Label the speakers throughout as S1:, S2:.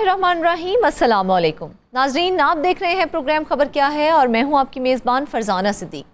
S1: बिस्मिल्लाहिर्रहमानिर्रहीम, अस्सलाम वालेकुम नाज़रीन, आप देख रहे हैं प्रोग्राम खबर क्या है और मैं हूं आपकी मेज़बान फरजाना सिद्दीक।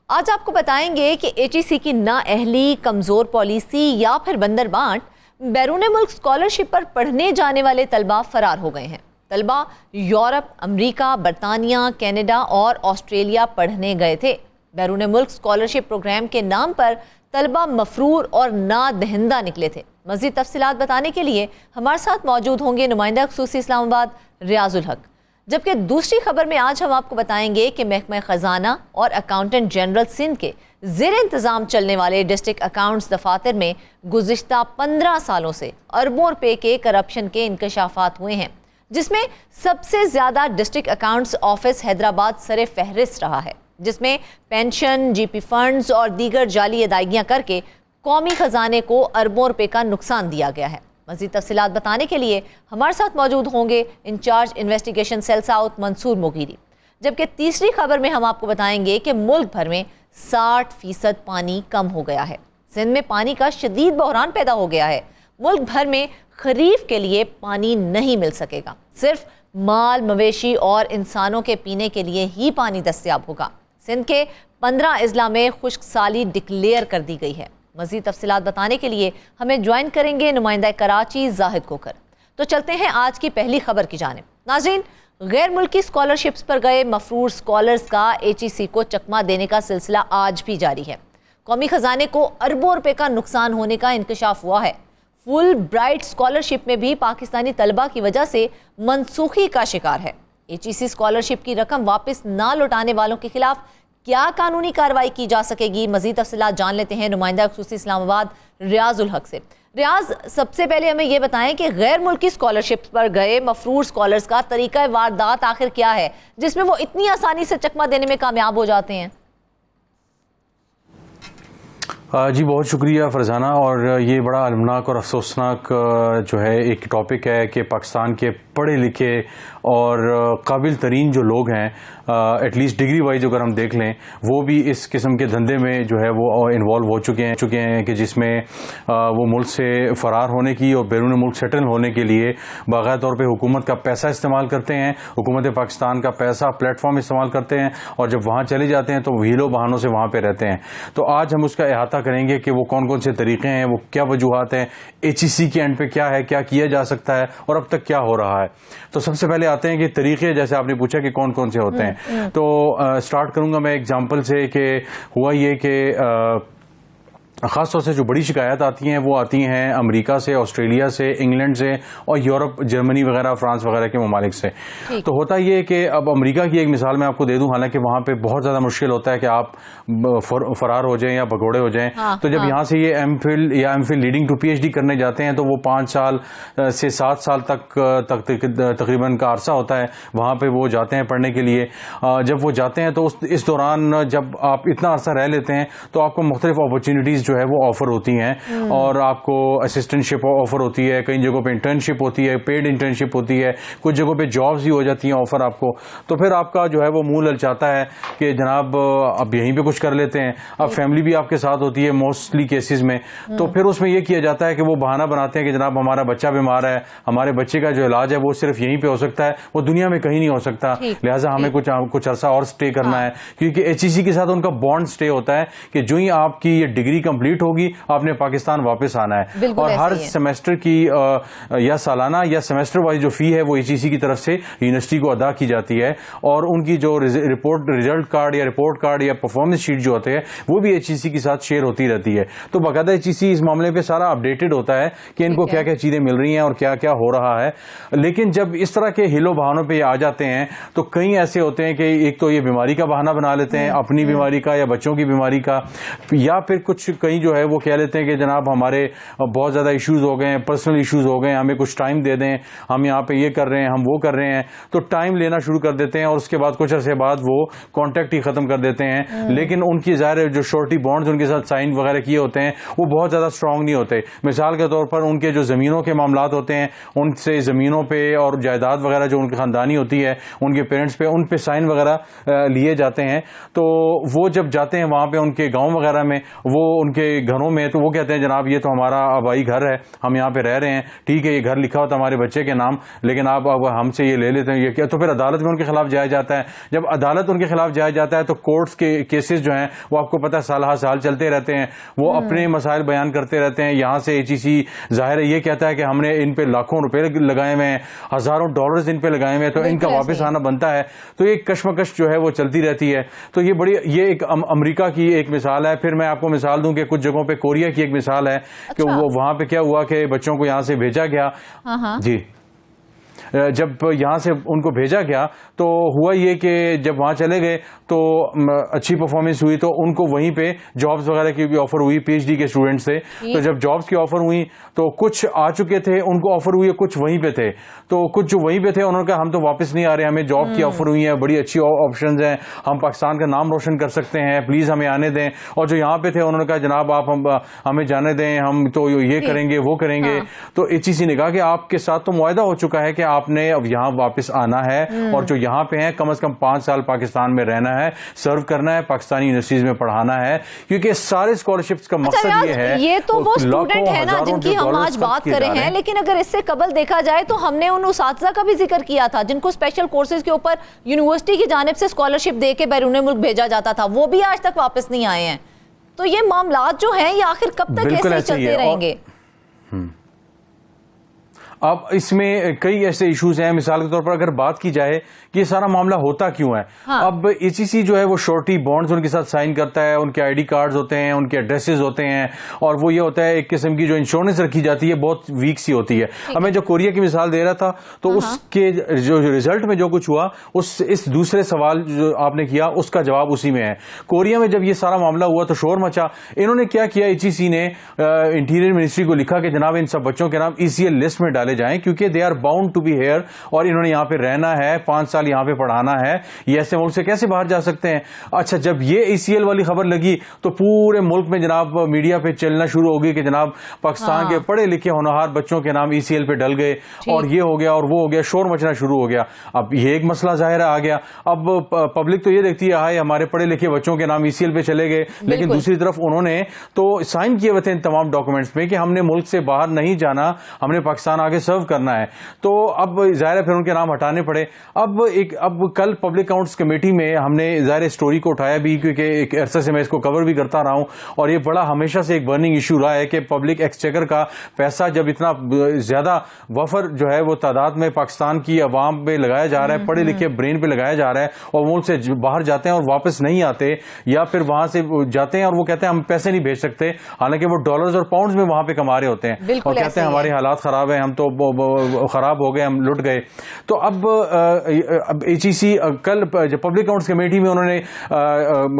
S1: आज आपको बताएंगे कि एचईसी की नाअहली, कमज़ोर पॉलिसी या फिर बंदरबांट, बैरून मुल्क स्कॉलरशिप पर पढ़ने जाने वाले तलबा फरार हो गए हैं। तलबा यूरोप, अमरीका, बरतानिया, कनाडा और ऑस्ट्रेलिया पढ़ने गए थे। बैरून मुल्क स्कॉलरशिप प्रोग्राम के नाम पर तलबा मफरूर और नादहिंदा निकले थे। मज़ीद तफसीलात बताने के लिए हमारे साथ मौजूद होंगे नुमाइंदा ख़ुसूसी इस्लामाबाद रियाजुल हक। जबकि दूसरी खबर में आज हम आपको बताएंगे कि महकमा ख़जाना और अकाउंटेंट जनरल सिंध के ज़ेर इंतज़ाम चलने वाले डिस्ट्रिक्ट अकाउंट्स दफातर में गुज़िश्ता 15 सालों से अरबों रुपए के करप्शन के इंकशाफात हुए हैं, जिसमें सबसे ज़्यादा डिस्ट्रिक्ट अकाउंट्स ऑफिस हैदराबाद सरे फहरिस्त रहा है, जिसमें पेंशन, जीपी फंड्स और दीगर जाली अदायगियाँ करके कौमी खजाने को अरबों रुपए का नुकसान दिया गया है। मज़ीद तफसीलात बताने के लिए हमारे साथ मौजूद होंगे in charge investigation cell south Mansoor Mugiri. जबकि तीसरी खबर में हम आपको बताएंगे कि मुल्क भर में 60% पानी कम हो गया है। सिंध में पानी का शदीद बहरान पैदा हो गया है। मुल्क भर में खरीफ के लिए पानी नहीं मिल सकेगा, सिर्फ माल, मवेशी और इंसानों के पीने के लिए ही पानी दस्तयाब होगा। सिंध के 15 अजला में खुश्क साली डिक्लेयर कर दी गई है। मज़ीद तफसीलात बताने के लिए हमें ज्वाइन करेंगे नुमाइंदा कराची जाहिद कोकर। तो चलते हैं आज की पहली खबर की जानिब। नाज़रीन, गैर मुल्की स्कॉलरशिप्स पर गए मफरूर स्कॉलर्स का एचईसी को चकमा देने का सिलसिला आज भी जारी है। कौमी खजाने को अरबों रुपए का नुकसान होने का इंकशाफ हुआ है। फुल ब्राइट स्कॉलरशिप में भी पाकिस्तानी तलबा की वजह से मनसूखी का शिकार है। एचईसी स्कॉलरशिप की रकम वापस ना लौटाने वालों के खिलाफ क्या कानूनी कार्रवाई की जा सकेगी? मजीद तफसीलात जान लेते हैं नुमाइंदा ख़ुसूसी इस्लामाबाद रियाजुल हक से। रियाज, सबसे पहले हमें यह बताएं कि गैर मुल्की स्कॉलरशिप पर गए मफरूर स्कॉलर्स का तरीका वारदात आखिर क्या है, जिसमें वो इतनी आसानी से चकमा देने में कामयाब हो जाते हैं?
S2: जी बहुत शुक्रिया फरजाना। और ये बड़ा अलमनाक और अफसोसनाक जो है एक टॉपिक है कि पाकिस्तान के पढ़े लिखे और काबिल तरीन जो लोग हैं, एटलीस्ट डिग्री वाइज अगर हम देख लें, वो भी इस किस्म के धंधे में जो है वो इन्वॉल्व हो चुके हैं कि जिसमें वो मुल्क से फ़रार होने की और बैरून मुल्क सेटल होने के लिए बाकायदा तौर पे हुकूमत का पैसा इस्तेमाल करते हैं, हुकूमत पाकिस्तान का पैसा प्लेटफॉर्म इस्तेमाल करते हैं, और जब वहाँ चले जाते हैं तो हीलो बहानों से वहाँ पर रहते हैं। तो आज हम उसका अहाता करेंगे कि वो कौन कौन से तरीके हैं, वो क्या वजूहात हैं, एचईसी के एंड पे क्या है, क्या किया जा सकता है और अब तक क्या हो रहा है। तो सबसे पहले आते हैं कि तरीके, जैसे आपने पूछा कि कौन कौन से होते हैं, तो स्टार्ट करूंगा मैं एग्जांपल से कि हुआ ये कि ख़ास तौर से जो बड़ी शिकायत आती हैं वो आती हैं अमेरिका से, ऑस्ट्रेलिया से, इंग्लैंड से और यूरोप, जर्मनी वगैरह, फ्रांस वगैरह के ममालिक से। तो होता ये कि अब अमेरिका की एक मिसाल मैं आपको दे दूं, हालांकि वहाँ पे बहुत ज़्यादा मुश्किल होता है कि आप फरार हो जाएं या भगोड़े हो जाएं। तो जब यहाँ से ये एमफिल या एमफिल लीडिंग टू पीएचडी करने जाते हैं तो वो 5 साल से 7 साल तक तकरीबन का अरसा होता है, वहाँ पर वो जाते हैं पढ़ने के लिए। जब वो जाते हैं तो इस दौरान जब आप इतना अरसा रह लेते हैं तो आपको मुख्तलिफ अपॉर्चुनिटीज़ जो है वो ऑफर होती हैं, और आपको असिस्टेंटशिप ऑफर होती है, कई जगहों पे इंटर्नशिप होती है, पेड इंटर्नशिप होती है, कुछ जगहों पे जॉब्स भी हो जाती हैं ऑफर आपको। तो फिर आपका जो है वो मुंह ललचाता है कि जनाब अब यहीं पे कुछ कर लेते हैं। अब फैमिली भी आपके साथ होती है मोस्टली केसेस में, तो फिर उसमें यह किया जाता है कि वो बहाना बनाते हैं कि जनाब हमारा बच्चा बीमार है, हमारे बच्चे का जो इलाज है वो सिर्फ यहीं पे हो सकता है, वो दुनिया में कहीं नहीं हो सकता, लिहाजा हमें कुछ अरसा और स्टे करना है। क्योंकि एचईसी के साथ उनका बॉन्ड स्टे होता है कि जो ही आपकी ये डिग्री कंप्लीट होगी आपने पाकिस्तान वापस आना है, और हर सेमेस्टर की या सालाना या सेमेस्टर वाइज जो फी है वो एचईसी की तरफ से यूनिवर्सिटी को अदा की जाती है, और उनकी जो रिजल्ट कार्ड या रिपोर्ट कार्ड या परफॉर्मेंस शीट जो होते हैं वो भी एचईसी के साथ शेयर होती रहती है। तो बाकायदा एचईसी इस मामले पे सारा अपडेटेड होता है कि इनको क्या क्या चीजें मिल रही हैं और क्या क्या हो रहा है। लेकिन जब इस तरह के हिलो बहानों पे आ जाते हैं तो कई ऐसे होते हैं कि एक तो ये बीमारी का बहाना बना लेते हैं, अपनी बीमारी का या बच्चों की बीमारी का, या फिर कुछ कई जो है वो कह लेते हैं कि जनाब हमारे बहुत ज़्यादा इश्यूज हो गए हैं, पर्सनल इश्यूज हो गए हैं, हमें कुछ टाइम दे दें, हम यहाँ पे ये कर रहे हैं, हम वो कर रहे हैं। तो टाइम लेना शुरू कर देते हैं और उसके बाद कुछ अर्से बाद वो कॉन्टैक्ट ही ख़त्म कर देते हैं। लेकिन उनकी ज़ाहिर जो शॉर्टी बॉन्ड्स उनके साथ साइन वगैरह किए होते हैं वो बहुत ज़्यादा स्ट्रांग नहीं होते। मिसाल के तौर पर उनके जो ज़मीनों के मामलात होते हैं, उनसे ज़मीनों पर और जायदाद वगैरह जो उनकी ख़ानदानी होती है, उनके पेरेंट्स पे, उन पर साइन वगैरह लिए जाते हैं। तो वो जब जाते हैं वहाँ पर उनके गाँव वगैरह में, वो उनके घरों में, तो वो कहते हैं जनाब ये तो हमारा आबाई घर है, हम यहाँ पे रह रहे हैं, ठीक है ये घर लिखा होता हमारे बच्चे के नाम, लेकिन आप अब हमसे ये ले लेते हैं, ये क्या? तो फिर अदालत में उनके खिलाफ जाया जाता है। जब अदालत उनके खिलाफ जाया जाता है तो कोर्ट्स के केसेस जो हैं वो आपको पता है साल हर साल चलते रहते हैं, वो अपने मसाइल बयान करते रहते हैं। यहाँ से एचईसी जाहिर है ये कहता है कि हमने इन पे लाखों रुपए लगाए हुए हैं, हजारों डॉलर्स इन पे लगाए हुए हैं, तो इनका वापस आना बनता है। तो ये कश्मकश जो है वो चलती रहती है। तो ये एक अमेरिका की एक मिसाल है। फिर मैं आपको मिसाल दूं कि कुछ जगहों पे कोरिया की एक मिसाल है कि वो वहां पे क्या हुआ कि बच्चों को यहां से भेजा गया। जी, जब यहां से उनको भेजा गया तो हुआ ये कि जब वहां चले गए तो अच्छी परफॉर्मेंस हुई, तो उनको वहीं पे जॉब्स वगैरह की भी ऑफर हुई पीएचडी के स्टूडेंट्स से। तो जब जॉब्स की ऑफर हुई तो कुछ आ चुके थे, उनको ऑफर हुई है, कुछ वहीं पे थे। तो कुछ जो वहीं पे थे उन्होंने कहा हम तो वापस नहीं आ रहे, हमें जॉब की ऑफर हुई है, बड़ी अच्छी ऑप्शंस हैं, हम पाकिस्तान का नाम रोशन कर सकते हैं, प्लीज हमें आने दें। और जो यहाँ पे थे उन्होंने कहा जनाब आप हमें जाने दें, हम तो ये करेंगे वो करेंगे। तो एचईसी ने कहा कि आपके साथ तो मुआहदा हो चुका है कि आपने अब यहाँ वापस आना है, और जो यहाँ पे हैं कम से कम 5 साल पाकिस्तान में रहना है, सर्व करना है, पाकिस्तानी यूनिवर्सिटीज में पढ़ाना है, क्योंकि सारे स्कॉलरशिप्स का मकसद ये है।
S1: ये तो वो स्टूडेंट है ना जिनकी हम आज बात कर रहे हैं, लेकिन अगर इससे कबल देखा जाए तो हमने उन उस्ताज़ा का भी जिक्र किया था जिनको स्पेशल कोर्सेज के ऊपर यूनिवर्सिटी की जानिब से स्कॉलरशिप दे के बैरून मुल्क भेजा जाता था, वो भी आज तक वापस नहीं आए हैं। तो ये मामलात जो हैं ये आखिर कब तक ऐसे चलते रहेंगे?
S2: अब इसमें कई ऐसे इश्यूज हैं। मिसाल के तौर पर अगर बात की जाए कि ये सारा मामला होता क्यों है। अब एचईसी जो है वो श्योरिटी बॉन्ड्स उनके साथ साइन करता है, उनके आईडी कार्ड्स होते हैं, उनके एड्रेसेस होते हैं, और वो ये होता है एक किस्म की जो इंश्योरेंस रखी जाती है बहुत वीक सी होती है। अब मैं जो कोरिया की मिसाल दे रहा था तो उसके जो रिजल्ट में जो कुछ हुआ इस दूसरे सवाल जो आपने किया उसका जवाब उसी में है। कोरिया में जब ये सारा मामला हुआ तो शोर मचा। इन्होंने क्या किया, एचईसी ने इंटीरियर मिनिस्ट्री को लिखा कि जनाब इन सब बच्चों के नाम ईसीएल लिस्ट में डाले जाएं, क्योंकि they are bound to be here, और इन्होंने यहां पे रहना है, 5 साल यहां पे पढ़ाना है, ये ऐसे मुल्क से कैसे बाहर जा सकते हैं। अच्छा, जब ये ईसीएल वाली खबर लगी तो पूरे मुल्क में जनाब मीडिया पे चलना शुरू हो गई कि जनाब पाकिस्तान के पढ़े लिखे होनहार बच्चों के नाम ईसीएल पे डल गए, और ये हो गया और वो हो गया, शोर मचना शुरू हो गया। अब ये एक मसला जाहिर आ गया। अब पब्लिक तो ये देखती है हाय हमारे पढ़े लिखे बच्चों के नाम ईसीएल पे चले गए, लेकिन दूसरी तरफ उन्होंने तो साइन किए हुए थे इन तमाम डॉक्यूमेंट्स में कि हमने मुल्क से बाहर नहीं जाना, हमने पाकिस्तान आगे सर्व करना है। तो अब जाहिर है फिर उनके नाम हटाने पड़े। अब कल पब्लिक अकाउंट्स कमेटी में हमने जाहिर स्टोरी को उठाया भी, क्योंकि एक अरसे से मैं इसको कवर भी करता रहा हूं, और ये बड़ा हमेशा से एक बर्निंग इशू रहा है कि पब्लिक एक्सचेकर का पैसा जब इतना ज्यादा वफर जो है वो तादाद में पाकिस्तान की अवाम पे लगाया जा रहा है, पढ़े लिखे ब्रेन पे लगाया जा रहा है, और वो उनसे बाहर जाते हैं और वापस नहीं आते, या फिर वहां से जाते हैं और वो कहते हैं हम पैसे नहीं भेज सकते, हालांकि वो डॉलर्स और पाउंड्स में वहां पे कमा रहे होते हैं, और कहते हैं हमारे हालात खराब है, हम तो खराब हो गए, हम लुट गए। तो अब एचईसी कल जब पब्लिक अकाउंट्स कमेटी में उन्होंने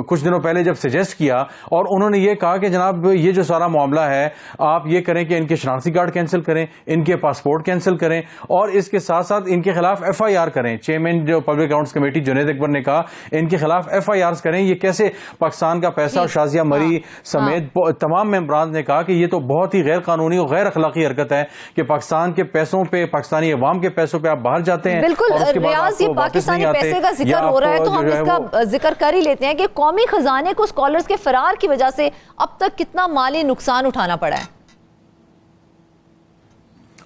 S2: कुछ दिनों पहले जब सजेस्ट किया, और उन्होंने ये कहा कि जनाब ये जो सारा मामला है आप ये करें कि इनके शनाख्ती कार्ड कैंसिल करें, इनके पासपोर्ट कैंसिल करें, और इसके साथ साथ इनके खिलाफ एफआईआर करें। चेयरमैन जो public accounts committee Junaid Akbar ने कहा इनके खिलाफ एफआईआर करें। ये कैसे पाकिस्तान का पैसा, और शाजिया मरी समेत तमाम मेंबरान ने कहा कि ये तो बहुत ही गैर कानूनी और गैर अखलाकी हरकत है कि पाकिस्तान के पैसों पे, पाकिस्तानी अवाम के पैसों पे आप बाहर जाते हैं।
S1: बिल्कुल रियाज, ये पाकिस्तानी पैसे का जिक्र हो रहा है तो हम इसका जिक्र कर ही लेते हैं कि कौमी खजाने को स्कॉलर्स के फरार की वजह से अब तक कितना माली नुकसान उठाना पड़ा है।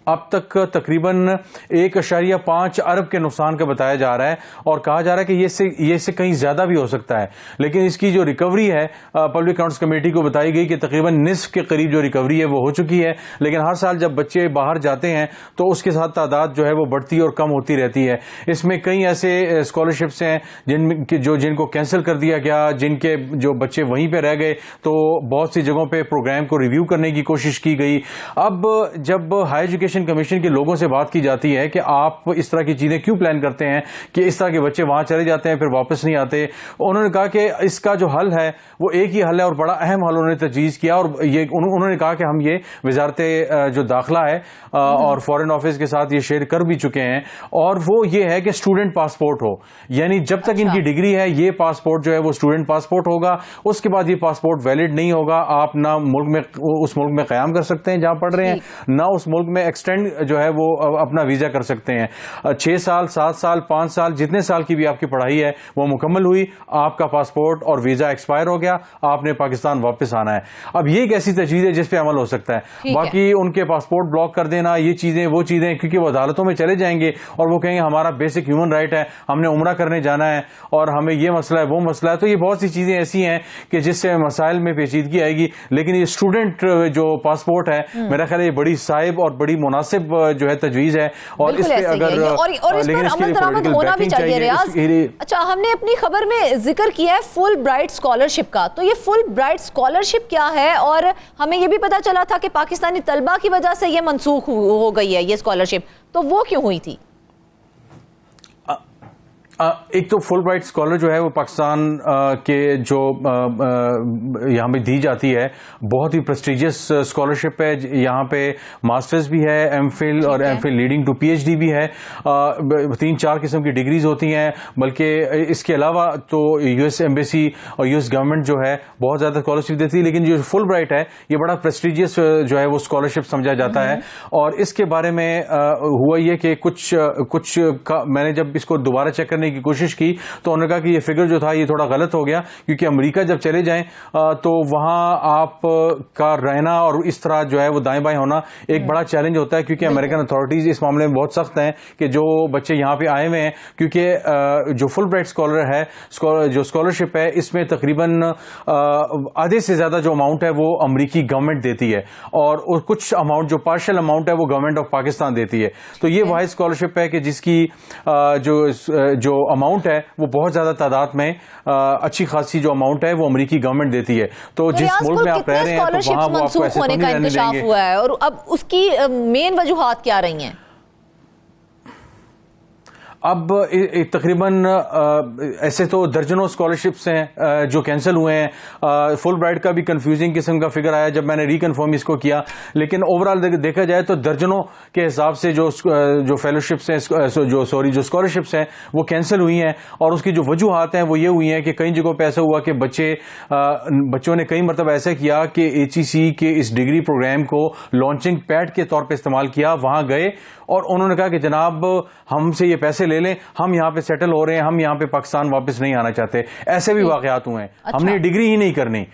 S2: अब तक तकरीबन 1.5 अरब के नुकसान का बताया जा रहा है, और कहा जा रहा है कि ये से कहीं ज्यादा भी हो सकता है। लेकिन इसकी जो रिकवरी है पब्लिक अकाउंट्स कमेटी को बताई गई कि तकरीबन निस्फ के करीब जो रिकवरी है वो हो चुकी है। लेकिन हर साल जब बच्चे बाहर जाते हैं तो उसके साथ तादाद जो है वो बढ़ती और कम होती रहती है। इसमें कई ऐसे स्कॉलरशिप्स हैं जिनको कैंसिल कर दिया गया, जिनके जो बच्चे वहीं पे रह गए, तो बहुत सी जगहों पे प्रोग्राम को रिव्यू करने की कोशिश की गई। अब जब हाई एजुकेशन कमीशन के लोगों से बात की जाती है कि आप इस तरह की चीजें क्यों प्लान करते हैं कि इस तरह के बच्चे वहां चले जाते हैं फिर वापस नहीं आते, उन्होंने कहा कि इसका जो हल है वो एक ही हल है, और बड़ा अहम हल उन्होंने तजवीज़ किया। और ये उन्होंने कहा कि हम ये वजारत जो दाखिला है और फॉरेन ऑफिस के साथ ये शेयर कर भी चुके हैं, और वो ये है कि स्टूडेंट पासपोर्ट हो, यानी जब तक इनकी डिग्री है ये पासपोर्ट जो है वो स्टूडेंट पासपोर्ट होगा, उसके बाद ये पासपोर्ट वैलिड नहीं होगा। आप ना मुल्क में, उस मुल्क में क़याम कर सकते हैं जहां पढ़ रहे हैं, ना उस मुल्क में एक्सटेंड जो है वो अपना वीजा कर सकते हैं। 6 साल, 7 साल, 5 साल, जितने साल की भी आपकी पढ़ाई है वो मुकम्मल हुई, आपका पासपोर्ट और वीजा एक्सपायर हो गया, आपने पाकिस्तान वापस आना है। अब ये एक ऐसी तजवीज़ है जिस पे अमल हो सकता है। बाकी उनके पासपोर्ट ब्लॉक कर देना, ये चीजें वो चीजें, क्योंकि वो अदालतों में चले जाएंगे और वो कहेंगे हमारा बेसिक ह्यूमन राइट है, हमने उम्रा करने जाना है और हमें ये मसला है वो मसला है। तो ये बहुत सी चीजें ऐसी हैं कि जिससे मसाइल में पेचीदगी आएगी। लेकिन ये स्टूडेंट जो पासपोर्ट है, मेरा ख्याल है ये बड़ी साहिब और बड़ी मुनासिब जो है तजवीज है और इस पे अगर
S1: लेकिन अमल दरामद होना भी चाहिए। रियाज, अच्छा, हमने अपनी खबर में जिक्र किया है फुल ब्राइट स्कॉलरशिप का, तो ये फुल ब्राइट स्कॉलरशिप क्या है? और हमें ये भी पता चला था कि पाकिस्तानी तलबा की वजह से ये मनसूख हो गई है ये स्कॉलरशिप, तो वो क्यों हुई थी?
S2: एक तो फुल ब्राइट स्कॉलर जो है वो पाकिस्तान के जो यहाँ पे दी जाती है, बहुत ही प्रेस्टिजियस स्कॉलरशिप है। यहाँ पे मास्टर्स भी है, एमफिल और एमफिल लीडिंग टू पीएचडी भी है। 3-4 किस्म की डिग्रीज होती हैं। बल्कि इसके अलावा तो यूएस एम्बेसी और यूएस गवर्नमेंट जो है बहुत ज्यादा स्कॉलरशिप देती है, लेकिन जो फुल ब्राइट है ये बड़ा प्रेस्टिजियस जो है वो स्कॉलरशिप समझा जाता है। और इसके बारे में हुआ ये कि कुछ मैंने जब इसको दोबारा चेक करने की कोशिश की तो उन्होंने कहा कि ये फिगर जो था ये थोड़ा गलत हो गया, क्योंकि अमेरिका जब चले जाएं तो वहां आप का रहना और इस तरह जो है वो दाएं बाएं होना एक बड़ा चैलेंज होता है, क्योंकि अमेरिकन अथॉरिटीज इस मामले में बहुत सख्त हैं कि जो बच्चे यहां पे आए हुए हैं, क्योंकि जो फुल ब्राइट स्कॉलर है, जो स्कॉलरशिप है, इसमें तकरीबन आधे से ज्यादा जो अमाउंट है वो अमेरिकी गवर्नमेंट देती है और कुछ अमाउंट जो पार्शियल अमाउंट है वो गवर्नमेंट ऑफ पाकिस्तान देती है। तो ये वाहिद स्कॉलरशिप है कि जिसकी जो अमाउंट है वो बहुत ज्यादा तादाद में अच्छी खासी जो अमाउंट है वो अमेरिकी गवर्नमेंट देती है। तो जिस मुल्क में आप रह रहे हैं तो वहां वो आपको ऐसे
S1: होने का इंकशाफ हुआ है और अब उसकी मेन वजूहात क्या रही हैं?
S2: अब तकरीबन ऐसे तो दर्जनों स्कॉलरशिप्स हैं जो कैंसिल हुए हैं। फुल ब्राइट का भी कंफ्यूजिंग किस्म का फिगर आया जब मैंने रिकन्फर्म इसको किया, लेकिन ओवरऑल देखा जाए तो दर्जनों के हिसाब से जो फेलोशिप्स हैं, जो स्कॉलरशिप्स हैं वो कैंसिल हुई हैं। और उसकी जो वजूहात हैं वो ये हुई हैं कि कई जगहों पे ऐसा हुआ कि बच्चों ने कई मरतबा ऐसा किया कि HEC के इस डिग्री प्रोग्राम को लॉन्चिंग पैड के तौर पर इस्तेमाल किया। वहां गए और उन्होंने कहा कि जनाब हमसे ये पैसे ले लें, हम यहाँ पे सेटल हो रहे हैं, हम यहाँ पे पाकिस्तान वापस नहीं आना चाहते। ऐसे भी वाकयात हुए हैं। अच्छा। हमने डिग्री ही नहीं करनी।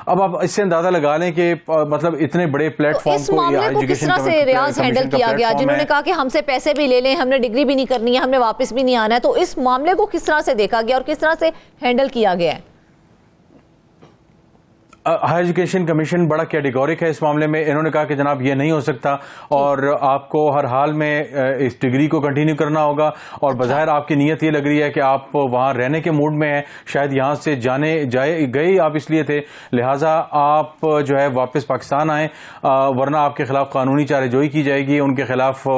S2: अब आप इससे अंदाजा लगा लें कि मतलब इतने बड़े प्लेटफॉर्म
S1: तो इस मामले को किस तरह से रियाज हैंडल किया गया? जिन्होंने कहा कि हमसे पैसे भी ले लें, हमने डिग्री भी नहीं करनी है, हमने वापस भी नहीं आना है, तो इस मामले को किस तरह से देखा गया और किस तरह से हैंडल किया गया है?
S2: हायर एजुकेशन कमीशन बड़ा कैटेगोरिक है इस मामले में। इन्होंने कहा कि जनाब ये नहीं हो सकता और आपको हर हाल में इस डिग्री को कंटिन्यू करना होगा। और बज़ाहिर आपकी नीयत ये लग रही है कि आप वहां रहने के मूड में हैं, शायद यहां से गए आप इसलिए थे, लिहाजा आप जो है वापस पाकिस्तान आए, वरना आपके खिलाफ कानूनी चाराजोई की जाएगी, उनके खिलाफ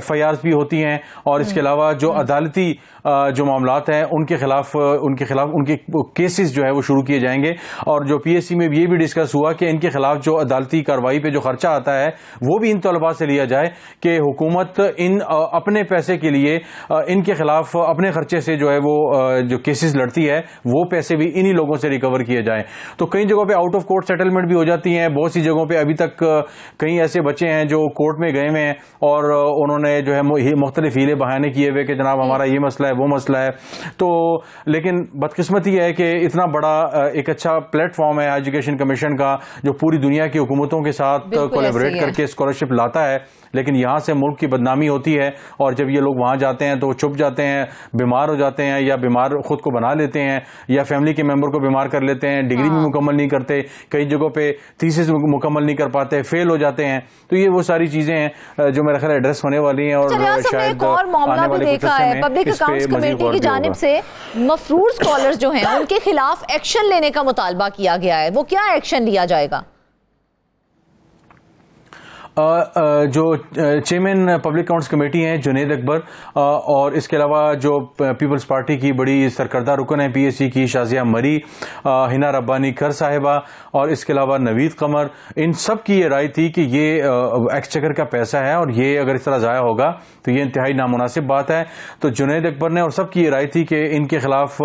S2: FIRs भी होती हैं। और इसके अलावा जो अदालती जो मामलात हैं उनके खिलाफ उनके केसेस जो है वो शुरू किए जाएंगे। और जो PSC में ये भी डिस्कस हुआ कि इनके खिलाफ जो अदालती कार्रवाई पे जो खर्चा आता है वो भी इन तलबा से लिया जाए कि हुकूमत इन अपने पैसे के लिए इनके खिलाफ अपने खर्चे से जो है वो जो केसेस लड़ती है वो पैसे भी इन्हीं लोगों से रिकवर किए जाएं। तो कई जगहों पे आउट ऑफ कोर्ट सेटलमेंट भी हो जाती हैं। बहुत सी जगहों पे अभी तक कई ऐसे बच्चे हैं जो कोर्ट में गए हुए हैं और उन्होंने जो है मुख्तलिफ हीले बहाने किए हुए कि जनाब हमारा ये मसला है वो मसला है। तो लेकिन बदकिस्मती है कि इतना बड़ा एक अच्छा प्लेटफॉर्म है एजुकेशन कमीशन का जो पूरी दुनिया की हुकूमतों के साथ कोलैबोरेट करके स्कॉलरशिप लाता है, लेकिन यहां से मुल्क की बदनामी होती है। और जब ये लोग वहां जाते हैं तो चुप जाते हैं, बीमार हो जाते हैं या बीमार खुद को बना लेते हैं या फैमिली के मेंबर को बीमार कर लेते हैं, डिग्री भी मुकम्मल नहीं करते, कई जगहों पे थीसिस मुकम्मल नहीं कर पाते, फेल हो जाते हैं। तो ये वो सारी चीजें हैं जो मेरा ख्याल एड्रेस होने वाली हैं। और शायद
S1: एक और मामला भी देखा है, पब्लिक अकाउंट्स कमेटी की जानिब से मफरूर स्कॉलर्स जो हैं उनके खिलाफ एक्शन लेने का मुतालबा किया गया है। वो क्या एक्शन लिया जाएगा?
S2: जो चेयरमैन पब्लिक अकाउंट्स कमेटी हैं जुनैद अकबर, और इसके अलावा जो पीपल्स पार्टी की बड़ी सरकर्दा रुकन है PSC की शाजिया मरी, हिना रब्बानी कर साहिबा और इसके अलावा नवीद कमर, इन सब की ये राय थी कि ये एक्सचेकर का पैसा है और ये अगर इस तरह ज़ाया होगा तो ये इंतहाई नामुनासिब बात है। तो जुनैद अकबर ने और सब की ये राय थी कि इनके खिलाफ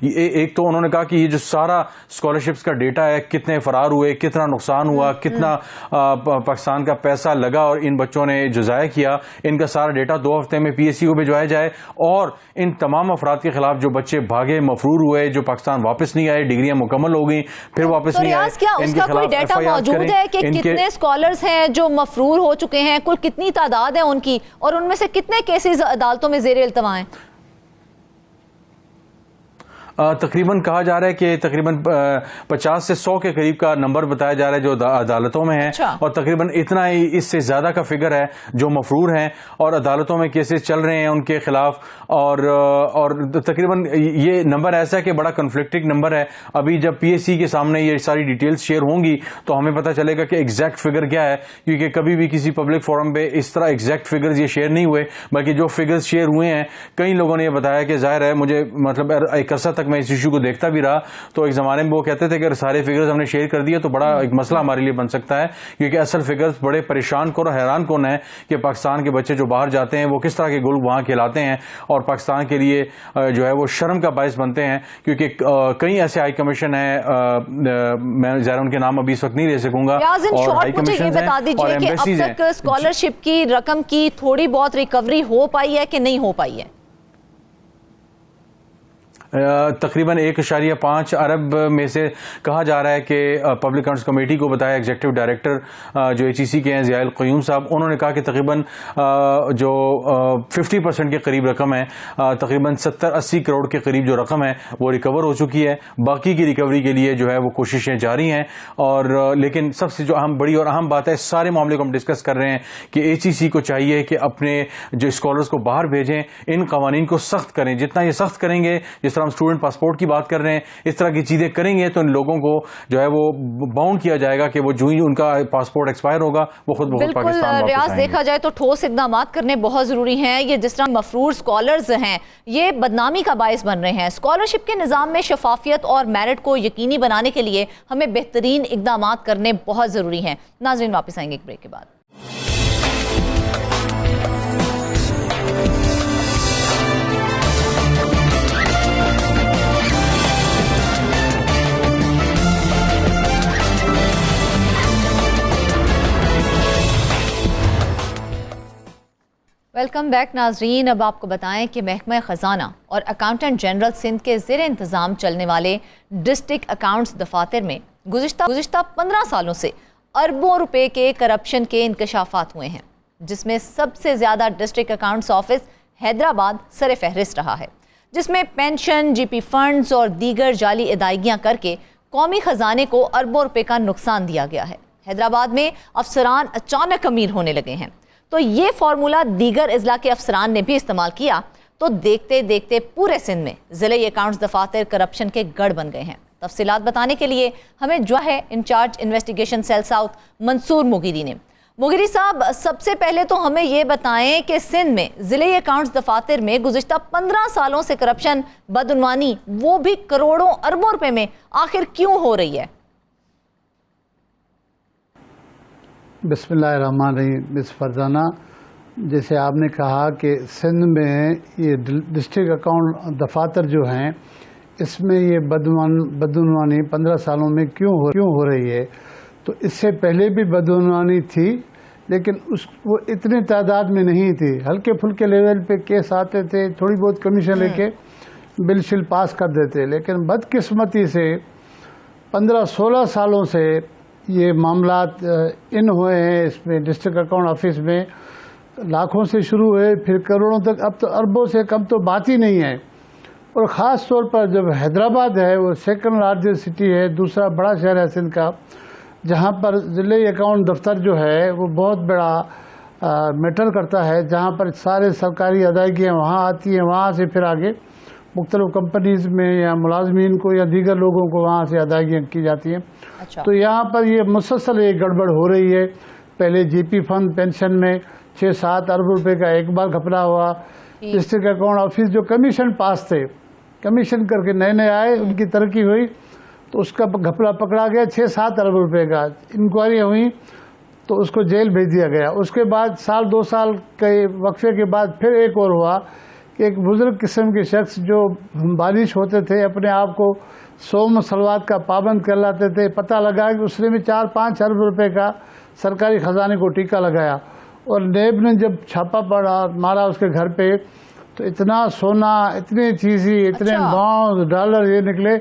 S2: एक तो उन्होंने कहा कि ये जो सारा स्कॉलरशिप्स का डेटा है, कितने फरार हुए, कितना नुकसान हुआ, कितना पाकिस्तान का पैसा पैसा लगा और इन बच्चों ने जो ज़ाया किया, इनका सारा डेटा 2 हफ्ते में PSC को भिजवाया जाए और इन तमाम अफराद के खिलाफ जो बच्चे भागे मफरूर हुए, जो पाकिस्तान वापस नहीं आए, डिग्रियां मुकम्मल हो गई, फिर वापस नहीं आए,
S1: क्या उसका कोई डेटा मौजूद है कि कितने स्कॉलर्स हैं जो मफरूर हो चुके हैं, कुल कितनी तादाद है उनकी, और उनमें से कितने केसेस अदालतों में ज़ेर इल्तवा हैं?
S2: तकरीबन कहा जा रहा है कि तकरीबन 50 से 100 के करीब का नंबर बताया जा रहा है जो अदालतों में है।
S1: अच्छा।
S2: और तकरीबन इतना ही, इससे ज़्यादा का फिगर है जो मफरूर हैं और अदालतों में केसेस चल रहे हैं उनके खिलाफ। और तकरीबन ये नंबर ऐसा है कि बड़ा कन्फ्लिक्टिंग नंबर है। अभी जब PSC के सामने ये सारी डिटेल्स शेयर होंगी तो हमें पता चलेगा कि एग्जैक्ट फिगर क्या है, क्योंकि कभी भी किसी पब्लिक फोरम पे इस तरह एग्जैक्ट फिगर्स ये शेयर नहीं हुए, बल्कि जो फिगर्स शेयर हुए हैं, कई लोगों ने ये बताया कि जाहिर है, मुझे मतलब एक अरसा तक मैं इस इशू को देखता भी रहा, तो एक जमाने में वो कहते थे कि अगर सारे फिगर्स हमने शेयर कर दिए तो बड़ा एक मसला हमारे लिए बन सकता है, क्योंकि असल फिगर्स बड़े परेशान और हैरान कौन है कि पाकिस्तान के बच्चे जो बाहर जाते हैं वो किस तरह के गुल वहां खिलाते हैं और पाकिस्तान के लिए जो है वो शर्म का बायस बनते हैं। क्योंकि कई ऐसे हाई कमीशन है, मैं ज़रा उनके नाम अभी इस वक्त नहीं ले सकूंगा, और हाई कमीशन
S1: बता दीजिए कि अब तक स्कॉलरशिप की रकम की थोड़ी बहुत रिकवरी हो पाई है कि नहीं हो पाई है?
S2: तकरीबन 1.5 अरब में से कहा जा रहा है कि पब्लिक अकाउंट्स कमेटी को बताया, एग्जीक्यूटिव डायरेक्टर जो HEC के हैं ज़ियाउल क़य्यूम साहब, उन्होंने कहा कि तकरीबन जो 50% के करीब रकम है, तकरीबन 70-80 करोड़ के करीब जो रकम है वो रिकवर हो चुकी है। बाकी की रिकवरी के लिए जो है वो कोशिशें जारी हैं। और लेकिन सबसे जो बड़ी और अहम बात है, सारे मामले को हम डिस्कस कर रहे हैं कि HEC को चाहिए कि अपने जो स्कॉलर्स को बाहर भेजें, इन कवानीन को सख्त करें। जितना ये सख्त करेंगे, जिस तरह हम स्टूडेंट पासपोर्ट की बात कर रहे हैं, इस तरह की चीजें करेंगे तो इन लोगों को जो है वो बाउंड किया जाएगा कि वो जो ही उनका पासपोर्ट एक्सपायर होगा वो खुद ब खुद पाकिस्तान वापस
S1: रियाज,
S2: आएंगे।
S1: देखा जाए तो ठोस इकदाम करने बहुत जरूरी हैं। ये जिस तरह मफरूर स्कॉलर्स हैं, ये बदनामी का बायस बन रहे हैं। स्कॉलरशिप के निज़ाम में शफाफियत और मेरिट को यकीनी बनाने के लिए हमें बेहतरीन इकदाम करने बहुत जरूरी हैं। नाज़रीन, वापस आएंगे एक ब्रेक के बाद। वेलकम बैक नाजरीन। अब आपको बताएं कि महकमा ख़जाना और अकाउंटेंट जनरल सिंध के ज़ेर इंतज़ाम चलने वाले डिस्ट्रिक्ट अकाउंट्स दफातर में गुज़िश्ता 15 सालों से अरबों रुपए के करप्शन के इंकशाफात हुए हैं, जिसमें सबसे ज़्यादा डिस्ट्रिक्ट अकाउंट्स ऑफिस हैदराबाद सर फहरिस्त रहा है, जिसमें पेंशन, GP फंड्स और दीगर जाली अदायगियाँ करके कौमी ख़जाने को अरबों रुपए का नुकसान दिया गया है। हैदराबाद में अफसरान अचानक अमीर होने लगे हैं, तो ये फार्मूला दीगर अजला के अफसरान ने भी इस्तेमाल किया, तो देखते देखते पूरे सिंध में ज़िले अकाउंट्स दफातर करप्शन के गढ़ बन गए हैं। तफसीलात बताने के लिए हमें जो है in charge investigation cell south Mansoor Mugiri ने। मुगिरी साहब, सबसे पहले तो हमें ये बताएं कि सिंध में ज़िले अकाउंट्स दफातर में गुज़िश्ता 15 सालों से करप्शन, बदउनवानी, वो भी करोड़ों अरबों रुपए में, आखिर क्यों हो रही है?
S3: बिस्मिल्लाहिर्रहमानिर्रहीम। मिस फरजाना, जैसे आपने कहा कि सिंध में ये डिस्ट्रिक्ट अकाउंट दफातर जो हैं, इसमें ये बदउनवानी 15 सालों में क्यों हो रही है, तो इससे पहले भी बदउनवानी थी, लेकिन वो इतनी तादाद में नहीं थी। हल्के फुल्के लेवल पे केस आते थे, थोड़ी बहुत कमीशन लेके बिल शिल पास कर देते। लेकिन बदकिस्मती से 15-16 सालों से ये मामलात इन हुए हैं। इसमें डिस्ट्रिक्ट अकाउंट ऑफिस में लाखों से शुरू हुए, फिर करोड़ों तक, अब तो अरबों से कम तो बात ही नहीं है। और ख़ास तौर पर जब हैदराबाद है, वो सेकंड लार्जेस्ट सिटी है, दूसरा बड़ा शहर है सिंध का, जहाँ पर ज़िले अकाउंट दफ्तर जो है वो बहुत बड़ा मैटर करता है, जहाँ पर सारे सरकारी अदायगियाँ वहाँ आती हैं, वहाँ से फिर आगे मुख्तलिफ कंपनीज़ में या मुलाजमीन को या दीगर लोगों को वहाँ से अदायगियाँ की जाती हैं।
S1: अच्छा।
S3: तो यहाँ पर ये मुसलसल एक गड़बड़ हो रही है। पहले GP फंड पेंशन में 6-7 अरब रुपए का एक बार घपला हुआ। डिस्ट्रिक्ट अकाउंट ऑफिस जो कमीशन पास थे, कमीशन करके नए नए आए, उनकी तरक्की हुई तो उसका घपला पकड़ा गया 6-7 अरब रुपए का। इंक्वायरी हुई तो उसको जेल भेज दिया गया। उसके बाद साल 2 साल के वक्फे के बाद फिर एक और हुआ कि एक बुजुर्ग किस्म के शख्स जो बालिश होते थे, अपने आप को सोम सलवात का पाबंद कहलाते थे, पता लगा कि उसने भी 4-5 अरब रुपए का सरकारी खजाने को टीका लगाया। और नेब ने जब छापा मारा उसके घर पे, तो इतना सोना, इतनी चीज़ें, इतने पाउंड डॉलर ये निकले।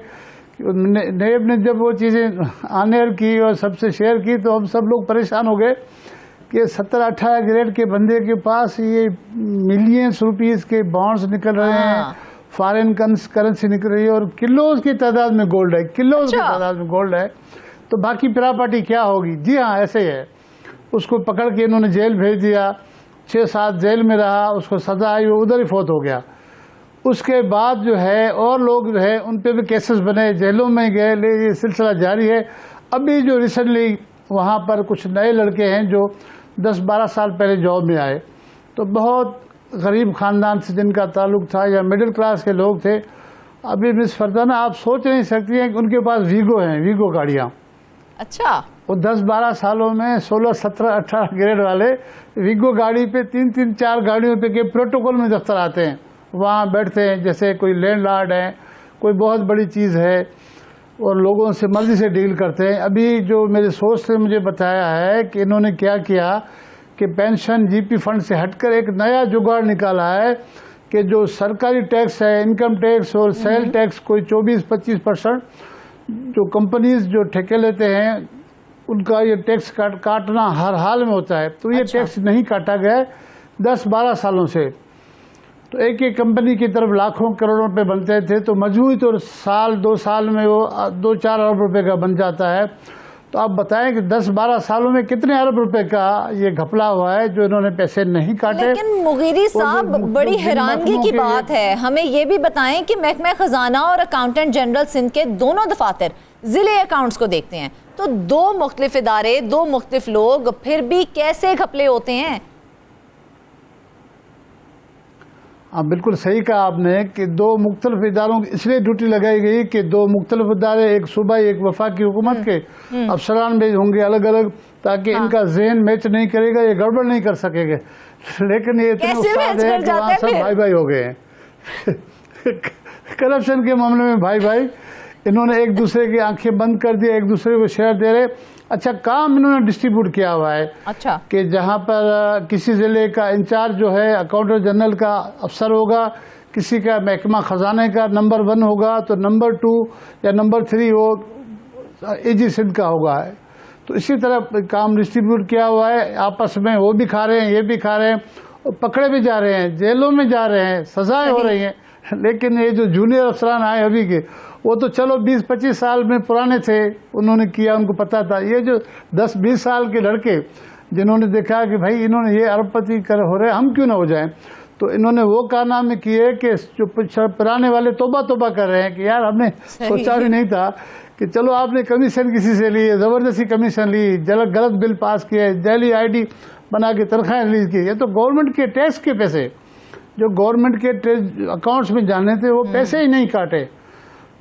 S3: नेब ने जब वो चीज़ें ऑनएयर की और सबसे शेयर की तो हम सब लोग परेशान हो गए कि 17-18 ग्रेड के बंदे के पास ये मिलियंस रुपीस के बॉन्ड्स निकल रहे हैं, फॉरेन करेंसी निकल रही है, और किलोज की तादाद में गोल्ड है, किलोज की तादाद में गोल्ड है। तो बाकी प्रॉपर्टी क्या होगी? जी हाँ, ऐसे ही है। उसको पकड़ के इन्होंने जेल भेज दिया, 6-7 जेल में रहा, उसको सजा आई, वो उधर ही फौत हो गया। उसके बाद जो है और लोग जो है उन पे भी केसेस बने, जेलों में गए, ये सिलसिला जारी है। अभी जो रिसेंटली वहाँ पर कुछ नए लड़के हैं जो 10-12 साल पहले जॉब में आए, तो बहुत गरीब ख़ानदान से जिनका ताल्लुक़ था या मिडिल क्लास के लोग थे। अभी मिस फरजाना आप सोच नहीं सकती हैं कि उनके पास वीगो हैं, वीगो गाड़ियाँ।
S1: अच्छा।
S3: वो 10-12 सालों में 16-17-18 ग्रेड वाले वीगो गाड़ी पे 3-4 गाड़ियों पे के प्रोटोकॉल में दफ्तर आते हैं, वहाँ बैठते हैं जैसे कोई लैंडलॉर्ड है, कोई बहुत बड़ी चीज़ है, और लोगों से मर्जी से डील करते हैं। अभी जो मेरे सोर्स ने मुझे बताया है कि इन्होंने क्या किया कि पेंशन जीपी फंड से हटकर एक नया जुगाड़ निकाला है कि जो सरकारी टैक्स है, इनकम टैक्स और सेल टैक्स, कोई 24-25% जो कंपनीज जो ठेके लेते हैं उनका ये टैक्स काटना हर हाल में होता है। तो ये टैक्स नहीं काटा गया 10-12 सालों से। तो एक एक कंपनी की तरफ लाखों करोड़ों रुपए बनते थे, तो मजबूरी तो साल 2 साल में वो 2-4 अरब रुपए का बन जाता है। तो आप बताएं कि 10-12 सालों में कितने अरब रुपए का ये घपला हुआ है जो इन्होंने पैसे नहीं काटे।
S1: लेकिन मुगीरी साहब, बड़ी हैरानगी की बात है, हमें ये भी बताएं कि महकमा खजाना और अकाउंटेंट जनरल सिंध के दोनों दफातर जिले अकाउंट्स को देखते हैं, तो 2 मुख्तलिफ इदारे, 2 मुख्तलिफ लोग, फिर भी कैसे घपले होते हैं?
S3: हाँ, बिल्कुल सही कहा आपने कि 2 मुख्तलिफ इदारों की इसलिए ड्यूटी लगाई गई कि 2 मुख्तलिफ इदारे, एक सूबाई एक वफाकी हुकूमत के अफसरान भी होंगे अलग अलग, ताकि इनका जहन मैच नहीं करेगा, ये गड़बड़ नहीं कर सकेंगे। लेकिन ये इतने उस्ताद हैं कि वहाँ सब भाई भाई हो गए हैं। करप्शन के मामले में भाई भाई, इन्होंने एक दूसरे की आंखें बंद कर दी, एक दूसरे को शेयर दे रहे। अच्छा, काम इन्होंने डिस्ट्रीब्यूट किया हुआ है।
S1: अच्छा। कि
S3: जहाँ पर किसी ज़िले का इंचार्ज जो है अकाउंटेंट जनरल का अफसर होगा, किसी का महकमा ख़जाने का नंबर 1 होगा, तो नंबर 2 या नंबर 3 वो एजी सिंध का होगा। तो इसी तरह काम डिस्ट्रीब्यूट किया हुआ है, आपस में वो भी खा रहे हैं, ये भी खा रहे हैं, और पकड़े भी जा रहे हैं, जेलों में जा रहे हैं, सजाएं हो रही हैं। लेकिन ये जो जूनियर अफसरान आए अभी के, वो तो चलो 20-25 साल में पुराने थे, उन्होंने किया, उनको पता था। ये जो 10-20 साल के लड़के जिन्होंने देखा कि भाई इन्होंने ये अरबपति हो रहे, हम क्यों ना हो जाएं, तो इन्होंने वो कारनामे किए कि जो पुराने वाले तोबा तोबा कर रहे हैं कि यार हमने सोचा भी नहीं था कि चलो आपने कमीशन किसी से ली, ज़बरदस्ती कमीशन ली, गलत बिल पास किए, जाली ID बना के तनख्वाहें रिलीज की। ये तो गवर्नमेंट के टैक्स के पैसे जो गवर्नमेंट के अकाउंट्स में जाने थे, वो पैसे ही नहीं काटे।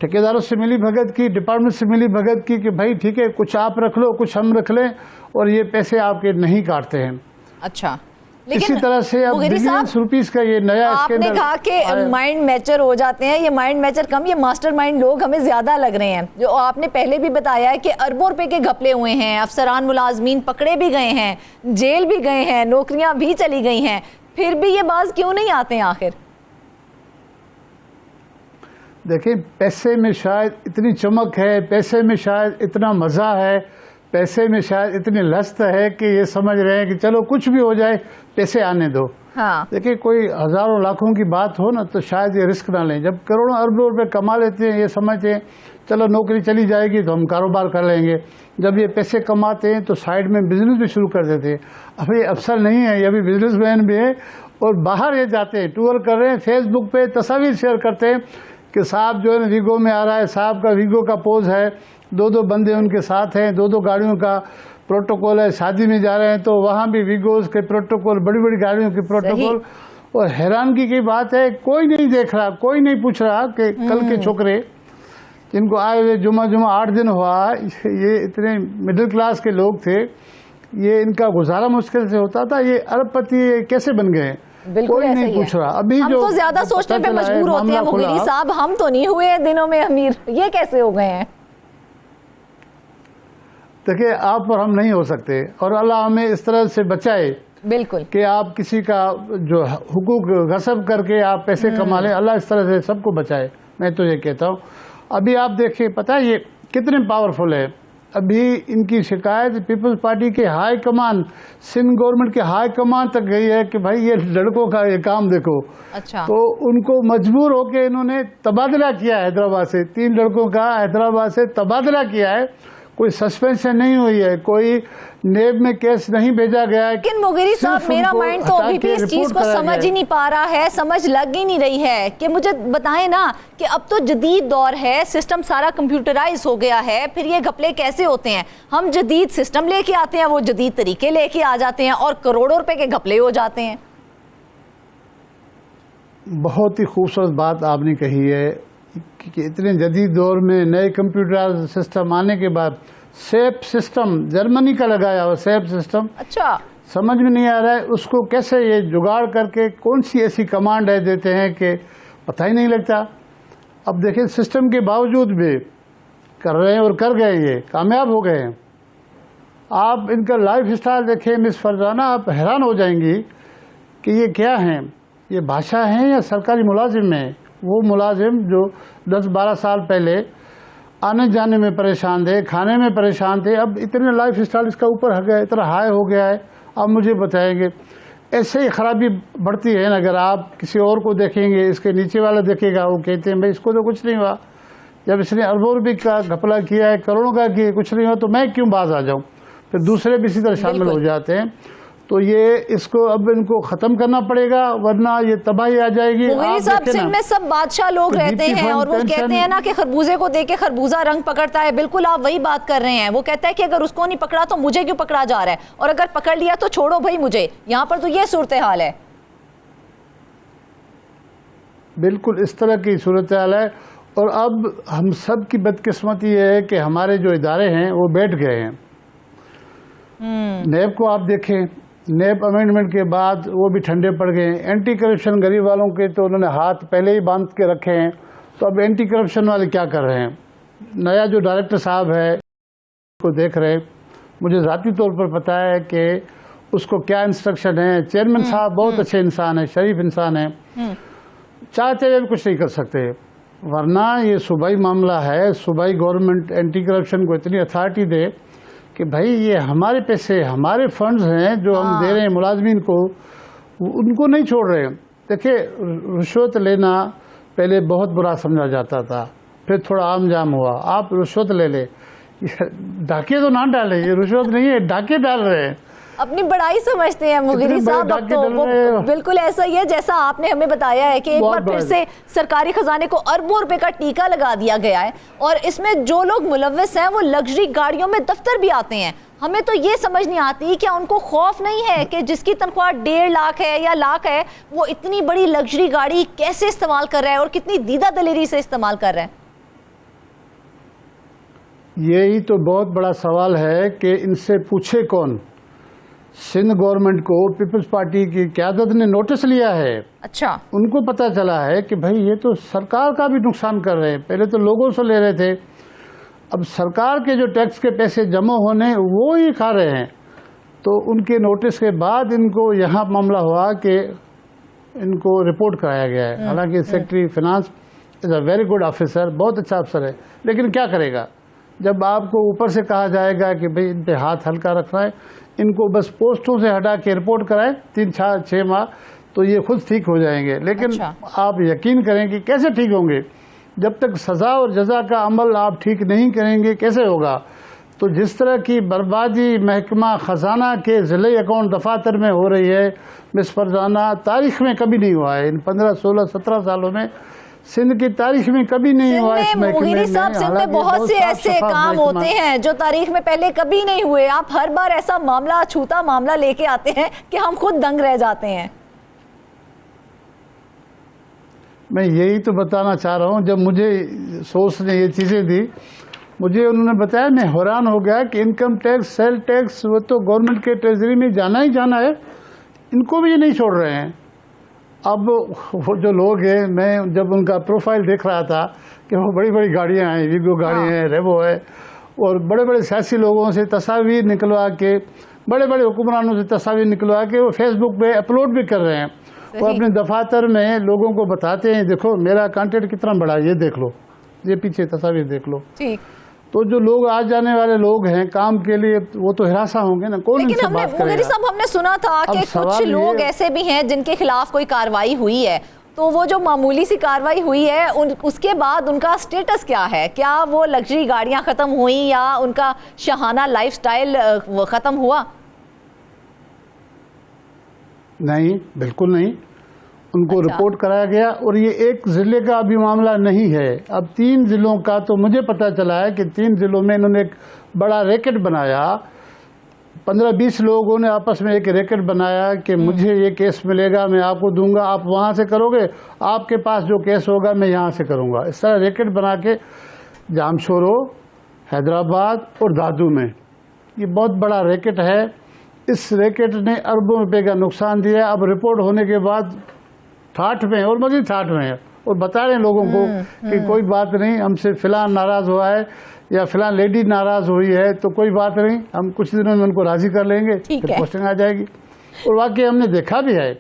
S3: ठेकेदारों से मिली भगत की, डिपार्टमेंट से मिली भगत की कि भाई ठीक है, कुछ आप रख लो, कुछ हम रख लें, और ये पैसे आपके नहीं काटते हैं।
S1: अच्छा,
S3: इसी तरह से अब बिलियंस रुपीस का ये नया
S1: आपने कहा कि माइंड मैचर हो जाते हैं, ये माइंड मैचर कम, ये मास्टरमाइंड लोग हमें ज्यादा लग रहे हैं। जो आपने पहले भी बताया है कि अरबों रुपए के घपले हुए हैं, अफसरान मुलाजमीन पकड़े भी गए हैं, जेल भी गए हैं, नौकरियां भी चली गई हैं, फिर भी ये बाज क्यों नहीं आते हैं आखिर?
S3: देखिए, पैसे में शायद इतनी चमक है, पैसे में शायद इतना मज़ा है, पैसे में शायद इतनी लस्त है कि ये समझ रहे हैं कि चलो कुछ भी हो जाए, पैसे आने दो। हाँ। देखिए, कोई हज़ारों लाखों की बात हो ना, तो शायद ये रिस्क ना लें। जब करोड़ों अरबों रुपए कमा लेते हैं, ये समझते हैं चलो नौकरी चली जाएगी तो हम कारोबार कर लेंगे। जब ये पैसे कमाते हैं तो साइड में बिजनेस भी शुरू कर देते हैं। अब ये अफसर नहीं है, ये भी बिजनेसमैन भी है, और बाहर ये जाते हैं, टूर कर रहे हैं, फेसबुक पे तस्वीर शेयर करते हैं कि साहब जो है ना वीगो में आ रहा है, साहब का वीगो का पोज है, 2-2 बंदे उनके साथ हैं, 2-2 गाड़ियों का प्रोटोकॉल है, शादी में जा रहे हैं तो वहाँ भी वीगोज के प्रोटोकॉल, बड़ी बड़ी गाड़ियों के प्रोटोकॉल। और हैरानगी की बात है, कोई नहीं देख रहा, कोई नहीं पूछ रहा कि कल के छोकरे जिनको आए हुए जुमा 8 दिन हुआ, ये इतने मिडिल क्लास के लोग थे, ये इनका गुजारा मुश्किल से होता था, ये अरबपति कैसे बन गए?
S1: कोई नहीं पूछ रहा। अभी हम तो ज्यादा सोचने पे मजबूर होते हैं मुगीरी साहब, हम तो नहीं हुए दिनों में अमीर, ये कैसे हो गए हैं?
S3: देखिए आप और हम नहीं हो सकते, और अल्लाह हमें इस तरह से बचाए
S1: बिल्कुल
S3: कि आप किसी का जो हुकूक गसब करके आप पैसे कमा लें। अल्लाह इस तरह से सबको बचाए, मैं तो ये कहता हूँ। अभी आप देखिए, पता है ये कितने पावरफुल है। अभी इनकी शिकायत पीपल्स पार्टी के हाई कमान, सिंध गवर्नमेंट के हाई कमान तक गई है कि भाई ये लड़कों का ये काम देखो।
S1: अच्छा,
S3: तो उनको मजबूर होकर इन्होंने तबादला किया है हैदराबाद से, 3 लड़कों का हैदराबाद से तबादला किया है। कोई सस्पेंशन नहीं हुई है, कोई नेब में केस नहीं भेजा गया है।
S1: लेकिन मुगेरी साहब, मेरा माइंड तो अभी भी इस चीज को समझ ही नहीं पा रहा है, समझ लग ही नहीं रही है कि मुझे बताएं ना कि अब तो जदीद दौर है, सिस्टम सारा कंप्यूटराइज हो गया है, फिर ये घपले कैसे होते हैं? हम जदीद सिस्टम लेके आते हैं, वो जदीद तरीके लेके आ जाते हैं और करोड़ों रुपए के घपले हो जाते हैं।
S3: बहुत ही खूबसूरत बात आपने कही है कि इतने जदीद दौर में नए कंप्यूटर सिस्टम आने के बाद सेफ सिस्टम जर्मनी का लगाया हुआ सेफ सिस्टम,
S1: अच्छा,
S3: समझ में नहीं आ रहा है उसको कैसे ये जुगाड़ करके कौन सी ऐसी कमांड है देते हैं कि पता ही नहीं लगता। अब देखिए सिस्टम के बावजूद भी कर रहे हैं और कर गए, ये कामयाब हो गए हैं। आप इनका लाइफ स्टाइल देखें मिस फरजाना, आप हैरान हो जाएंगी कि ये क्या हैं, ये भाषा हैं या सरकारी मुलाजिम हैं। वो मुलाजिम जो 10-12 साल पहले आने जाने में परेशान थे, खाने में परेशान थे, अब इतने लाइफ स्टाइल इसका ऊपर हो गया, इतना हाई हो गया है। आप मुझे बताएंगे ऐसे ही खराबी बढ़ती है ना। अगर आप किसी और को देखेंगे, इसके नीचे वाला देखेगा, वो कहते हैं भाई इसको तो कुछ नहीं हुआ, जब इसने अरबों रुपये का घपला किया है, करोड़ों का किया, कुछ नहीं हुआ, तो मैं क्यों बाज आ जाऊं। फिर दूसरे भी इसी तरह शामिल हो जाते हैं। तो ये इसको अब इनको खत्म करना पड़ेगा, वरना ये तबाही आ जाएगी।
S1: मुगेरी साहब, सिंध में सब बादशाह लोग रहते हैं और वो कहते हैं ना कि खरबूजे को देके खरबूजा रंग पकड़ता है। बिल्कुल आप वही बात कर रहे हैं। वो कहता है कि अगर उसको नहीं पकड़ा तो मुझे क्यों पकड़ा जा रहा है, और अगर पकड़ लिया तो छोड़ो भाई मुझे। यहाँ पर तो ये सूरत हाल है।
S3: बिल्कुल इस तरह की सूरत हाल है। और अब हम सब की बदकिस्मती ये है कि हमारे जो इदारे हैं वो बैठ गए हैं। नेब को आप देखें, नेब अमेंडमेंट के बाद वो भी ठंडे पड़ गए। एंटी करप्शन गरीब वालों के तो उन्होंने हाथ पहले ही बांध के रखे हैं, तो अब एंटी करप्शन वाले क्या कर रहे हैं? नया जो डायरेक्टर साहब है को देख रहे हैं, मुझे ज़ाती तौर पर पता है कि उसको क्या इंस्ट्रक्शन है। चेयरमैन साहब बहुत अच्छे इंसान है, शरीफ इंसान है, चाहते हुए भी कुछ नहीं कर सकते, वरना ये सूबाई मामला है। सूबाई गवर्नमेंट एंटी करप्शन को इतनी अथॉरिटी दे कि भाई ये हमारे पैसे, हमारे फंड्स हैं जो हम दे रहे हैं मुलाजमीन को, उनको नहीं छोड़ रहे हैं। देखिए रिश्वत लेना पहले बहुत बुरा समझा जाता था, फिर थोड़ा आम जाम हुआ। आप रिश्वत ले ले, डाके तो ना डाले, ये रिश्वत नहीं है, डाके डाल रहे हैं,
S1: अपनी बड़ाई समझते हैं मुगेरी साहब। अब तो वो बिल्कुल ऐसा ही है जैसा आपने हमें बताया है कि एक बार फिर से सरकारी खजाने को अरबों रुपए का टीका लगा दिया गया है, और इसमें जो लोग मुलव्वस हैं वो लग्जरी गाड़ियों में दफ्तर भी आते हैं। हमें तो ये समझ नहीं आती, क्या उनको खौफ नहीं है कि जिसकी तनख्वाह 1.5 लाख है या लाख है, वो इतनी बड़ी लग्जरी गाड़ी कैसे इस्तेमाल कर रहा है और कितनी दीदा दलेरी से इस्तेमाल कर रहा है?
S3: यही तो बहुत बड़ा सवाल है कि इनसे पूछे कौन। सिंध गवर्नमेंट को पीपल्स पार्टी की क़यादत ने नोटिस लिया है।
S1: अच्छा,
S3: उनको पता चला है कि भाई ये तो सरकार का भी नुकसान कर रहे हैं। पहले तो लोगों से ले रहे थे, अब सरकार के जो टैक्स के पैसे जमा होने वो ही खा रहे हैं। तो उनके नोटिस के बाद इनको यहाँ मामला हुआ कि इनको रिपोर्ट कराया गया है। हालांकि secretary finance is a very good officer, बहुत अच्छा अफसर है, लेकिन क्या करेगा जब आपको ऊपर से कहा जाएगा कि भाई इन पे हाथ हल्का रखना है, इनको बस पोस्टों से हटा के रिपोर्ट कराएं 3-6 माह, तो ये खुद ठीक हो जाएंगे। लेकिन
S1: अच्छा।
S3: आप यकीन करें कि कैसे ठीक होंगे जब तक सज़ा और जज़ा का अमल आप ठीक नहीं करेंगे, कैसे होगा? तो जिस तरह की बर्बादी महकमा ख़जाना के ज़िले अकाउंट दफातर में हो रही है मिस फरजाना, तारीख़ में कभी नहीं हुआ है। इन 15, 16, 17 सालों में सिंध की तारीख में कभी नहीं हुआ इस महकमे में।
S1: सिंध में बहुत से ऐसे काम होते हैं जो तारीख में पहले कभी नहीं हुए। आप हर बार ऐसा मामला, छूता मामला लेके आते हैं कि हम खुद दंग रह जाते हैं।
S3: मैं यही तो बताना चाह रहा हूँ। जब मुझे सोर्स ने ये चीज़ें दी, मुझे उन्होंने बताया, मैं हैरान हो गया कि इनकम टैक्स, सेल टैक्स, वो तो गवर्नमेंट के ट्रेजरी में जाना ही जाना है, इनको भी ये नहीं छोड़ रहे हैं। अब वो जो लोग हैं, मैं जब उनका प्रोफाइल देख रहा था कि वो बड़ी बड़ी गाड़ियाँ हैं, वीगो गाड़ी है, रेवो है, और बड़े बड़े सियासी लोगों से तस्वीर निकलवा के, बड़े बड़े हुक्मरानों से तस्वीर निकलवा के वो फेसबुक पे अपलोड भी कर रहे हैं। वो अपने दफातर में लोगों को बताते हैं, देखो मेरा कंटेंट कितना बड़ा है, ये देख लो, ये पीछे तस्वीर देख लो।
S1: ठीक।
S3: तो जो लोग आज जाने वाले लोग हैं काम के लिए, वो तो हिरासा होंगे ना, कौन इनसे बात करेगा?
S1: मुगेरी साहब, हमने सुना था कि कुछ लोग ऐसे भी हैं जिनके खिलाफ कोई कार्रवाई हुई है, तो वो जो मामूली सी कार्रवाई हुई है उसके बाद उनका स्टेटस क्या है? क्या वो लग्जरी गाड़ियां खत्म हुई या उनका शाहाना लाइफस्टाइल खत्म हुआ?
S3: नहीं, बिल्कुल नहीं। उनको रिपोर्ट कराया गया और ये एक जिले का अभी मामला नहीं है, अब 3 जिलों का। तो मुझे पता चला है कि 3 जिलों में इन्होंने एक बड़ा रैकेट बनाया। 15-20 लोगों ने आपस में एक रैकेट बनाया कि मुझे ये केस मिलेगा, मैं आपको दूंगा, आप वहाँ से करोगे, आपके पास जो केस होगा मैं यहाँ से करूँगा। इस तरह रैकेट बना के जामशोरो, हैदराबाद और दादू में ये बहुत बड़ा रैकेट है। इस रैकेट ने अरबों रुपए का नुकसान दिया। अब रिपोर्ट होने के बाद ठाठ में और मजीद ठाठ में है और बता रहे हैं लोगों को कि कोई बात नहीं, हमसे फिलहाल नाराज़ हुआ है या फिलहाल लेडी नाराज़ हुई है तो कोई बात नहीं, हम कुछ दिनों में उनको राज़ी कर लेंगे, फिर पोस्टिंग आ जाएगी। और वाकई हमने देखा भी है।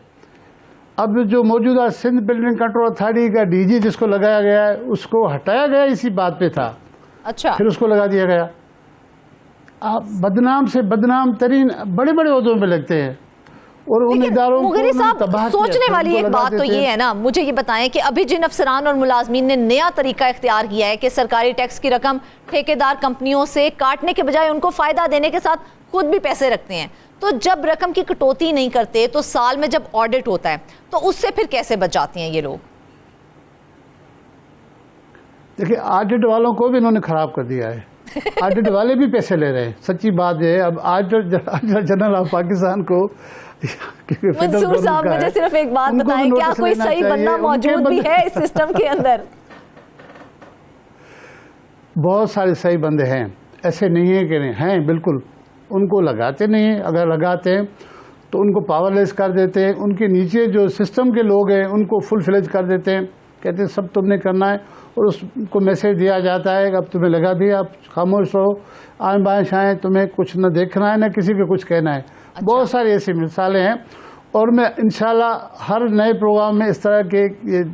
S3: अब जो मौजूदा सिंध बिल्डिंग कंट्रोल अथॉरिटी का डीजी जिसको लगाया गया है, उसको हटाया गया इसी बात पे था।
S1: अच्छा,
S3: फिर उसको लगा दिया गया। आप बदनाम से बदनाम तरीन बड़े बड़े ओहदों पे लगते हैं और उन इदारों को
S1: मुगेरी साहब, सोचने वाली एक बात तो ये है ना, मुझे ये बताएं कि अभी जिन अफसरान और मुलाजमीन ने नया तरीका इख्तियार किया है कि सरकारी टैक्स की रकम ठेकेदार कंपनियों से काटने के बजाय उनको फायदा देने के साथ खुद भी पैसे रखते हैं, तो जब रकम की कटौती नहीं करते तो साल में जब ऑडिट होता है तो उससे फिर कैसे बच जाते हैं ये लोग? देखिए,
S3: ऑडिट वालों को भी इन्होंने खराब कर दिया है। ऑडिट वाले भी पैसे ले रहे हैं, सच्ची बात है। अब ऑडिटर जनरल ऑफ पाकिस्तान को
S1: मंसूर साहब, मुझे सिर्फ एक बात बताएं, क्या कोई सही बंदा मौजूद भी है इस सिस्टम के अंदर?
S3: बहुत सारे सही बंदे हैं, ऐसे नहीं है कि नहीं हैं, बिल्कुल। उनको लगाते नहीं हैं, अगर लगाते हैं तो उनको पावरलेस कर देते हैं। उनके नीचे जो सिस्टम के लोग हैं उनको फुल फ्लेज कर देते हैं, कहते हैं सब तुमने करना है, और उसको मैसेज दिया जाता है अब तुम्हें लगा दिया, आप खामोश रहो, आए बाएं शाएं, तुम्हें कुछ न देखना है न किसी को कुछ कहना है। अच्छा। बहुत सारी ऐसी मिसालें हैं और मैं इंशाल्लाह हर नए प्रोग्राम में इस तरह के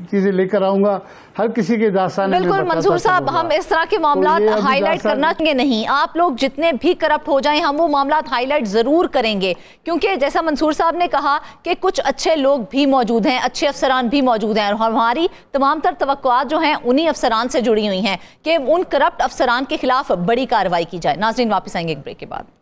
S3: चीज़ें लेकर आऊँगा, हर किसी के दास्तान।
S1: बिल्कुल मंसूर साहब, हम इस तरह के मामला हाईलाइट करना चाहेंगे नहीं, आप लोग जितने भी करप्ट हो जाएं हम वो मामला हाईलाइट ज़रूर करेंगे, क्योंकि जैसा मंसूर साहब ने कहा कि कुछ अच्छे लोग भी मौजूद हैं, अच्छे अफसरान भी मौजूद हैं, और हमारी तमाम तर तवक्कुआत जो हैं उन्हीं अफसरान से जुड़ी हुई हैं कि उन करप्ट अफसरान के खिलाफ बड़ी कार्रवाई की जाए। नाज़रीन, वापस आएंगे एक ब्रेक के बाद।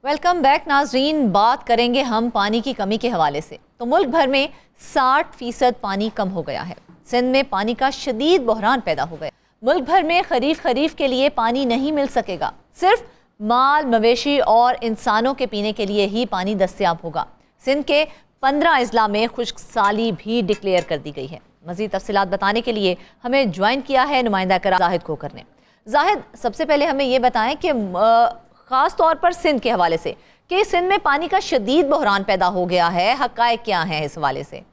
S1: वेलकम बैक नाजरीन। बात करेंगे हम पानी की कमी के हवाले से। तो मुल्क भर में 60% पानी कम हो गया है। सिंध में पानी का शदीद बहरान पैदा हो गया। मुल्क भर में खरीफ के लिए पानी नहीं मिल सकेगा, सिर्फ माल मवेशी और इंसानों के पीने के लिए ही पानी दस्तयाब होगा। सिंध के 15 अजला में खुश्कसाली भी डिक्लेयर कर दी गई है। मज़ीद तफसीलात बताने के लिए हमें ज्वाइन किया है नुमाइंदा करार जाहिद खोकर ने। जाहिद, सबसे पहले हमें ये बताएं कि ख़ास तौर पर सिंध के हवाले से कि सिंध में पानी का शदीद बहरान पैदा हो गया है, हक़ाइक़ क्या हैं इस हवाले से?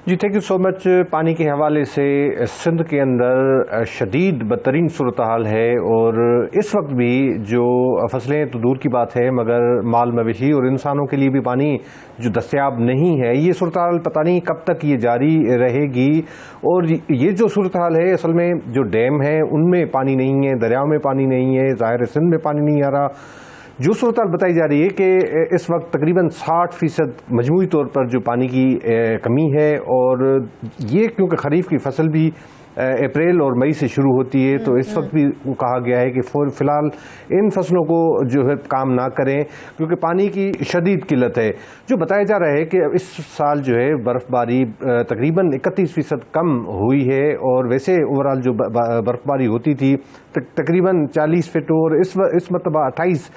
S4: जी, थैंक यू सो मच। पानी के हवाले से सिंध के अंदर शदीद बदतरीन सूरत हाल है और इस वक्त भी जो फसलें तो दूर की बात है मगर माल मवेशी और इंसानों के लिए भी पानी जो दस्तयाब नहीं है, ये सूरत हाल पता नहीं कब तक ये जारी रहेगी। और ये जो सूरत हाल है, असल में जो डैम है उनमें पानी नहीं है, दरियाओं में पानी नहीं है, ज़ाहिर सिंध में पानी नहीं आ रहा। जो सूरत हाल बताई जा रही है कि इस वक्त तकरीबन 60% मजमूई तौर पर जो पानी की कमी है, और ये क्योंकि खरीफ की फसल भी अप्रैल और मई से शुरू होती है, तो इस वक्त भी कहा गया है कि फिलहाल इन फसलों को जो है काम ना करें क्योंकि पानी की शदीद किल्लत है। जो बताया जा रहा है कि इस साल जो है बर्फबारी तकरीबन 31% कम हुई है, और वैसे ओवरऑल जो बर्फबारी होती थी तकरीबन 40 फीट और इस मरतबा 28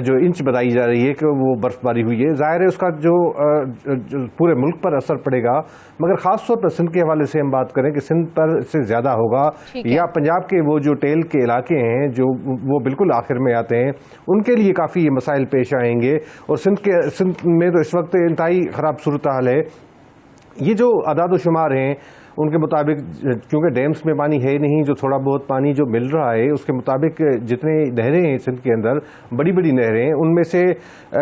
S4: जो इंच बताई जा रही है कि वो बर्फबारी हुई है। जाहिर है उसका जो पूरे मुल्क पर असर पड़ेगा, मगर ख़ास तौर पर सिंध के हवाले से हम बात करें कि सिंध पर इससे ज़्यादा होगा, या पंजाब के वो जो टेल के इलाके हैं जो वो बिल्कुल आखिर में आते हैं, उनके लिए काफ़ी ये मसाइल पेश आएंगे। और सिंध में तो इस वक्त इंतहाई ख़राब सूरत हाल है। ये जो अदाद शुमार हैं उनके मुताबिक, क्योंकि डैम्स में पानी है नहीं, जो थोड़ा बहुत पानी जो मिल रहा है उसके मुताबिक जितने नहरें हैं सिंध के अंदर, बड़ी बड़ी नहरें हैं, उनमें से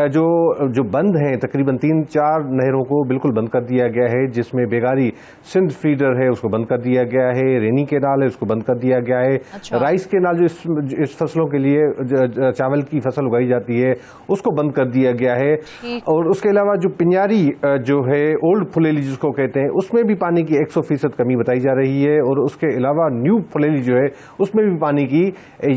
S4: जो बंद हैं तकरीबन 3-4 नहरों को बिल्कुल बंद कर दिया गया है, जिसमें बेगारी सिंध फीडर है उसको बंद कर दिया गया है, रेनी केनाल है उसको बंद कर दिया गया है, राइस केनाल जो इस फसलों के लिए चावल की फसल उगाई जाती है उसको बंद कर दिया गया है। और उसके अलावा जो पिंजारी जो है ओल्ड फुलेली जिसको कहते हैं, उसमें भी पानी की 100% कमी बताई जा रही है, और उसके अलावा न्यू फुलेली जो है उसमें भी पानी की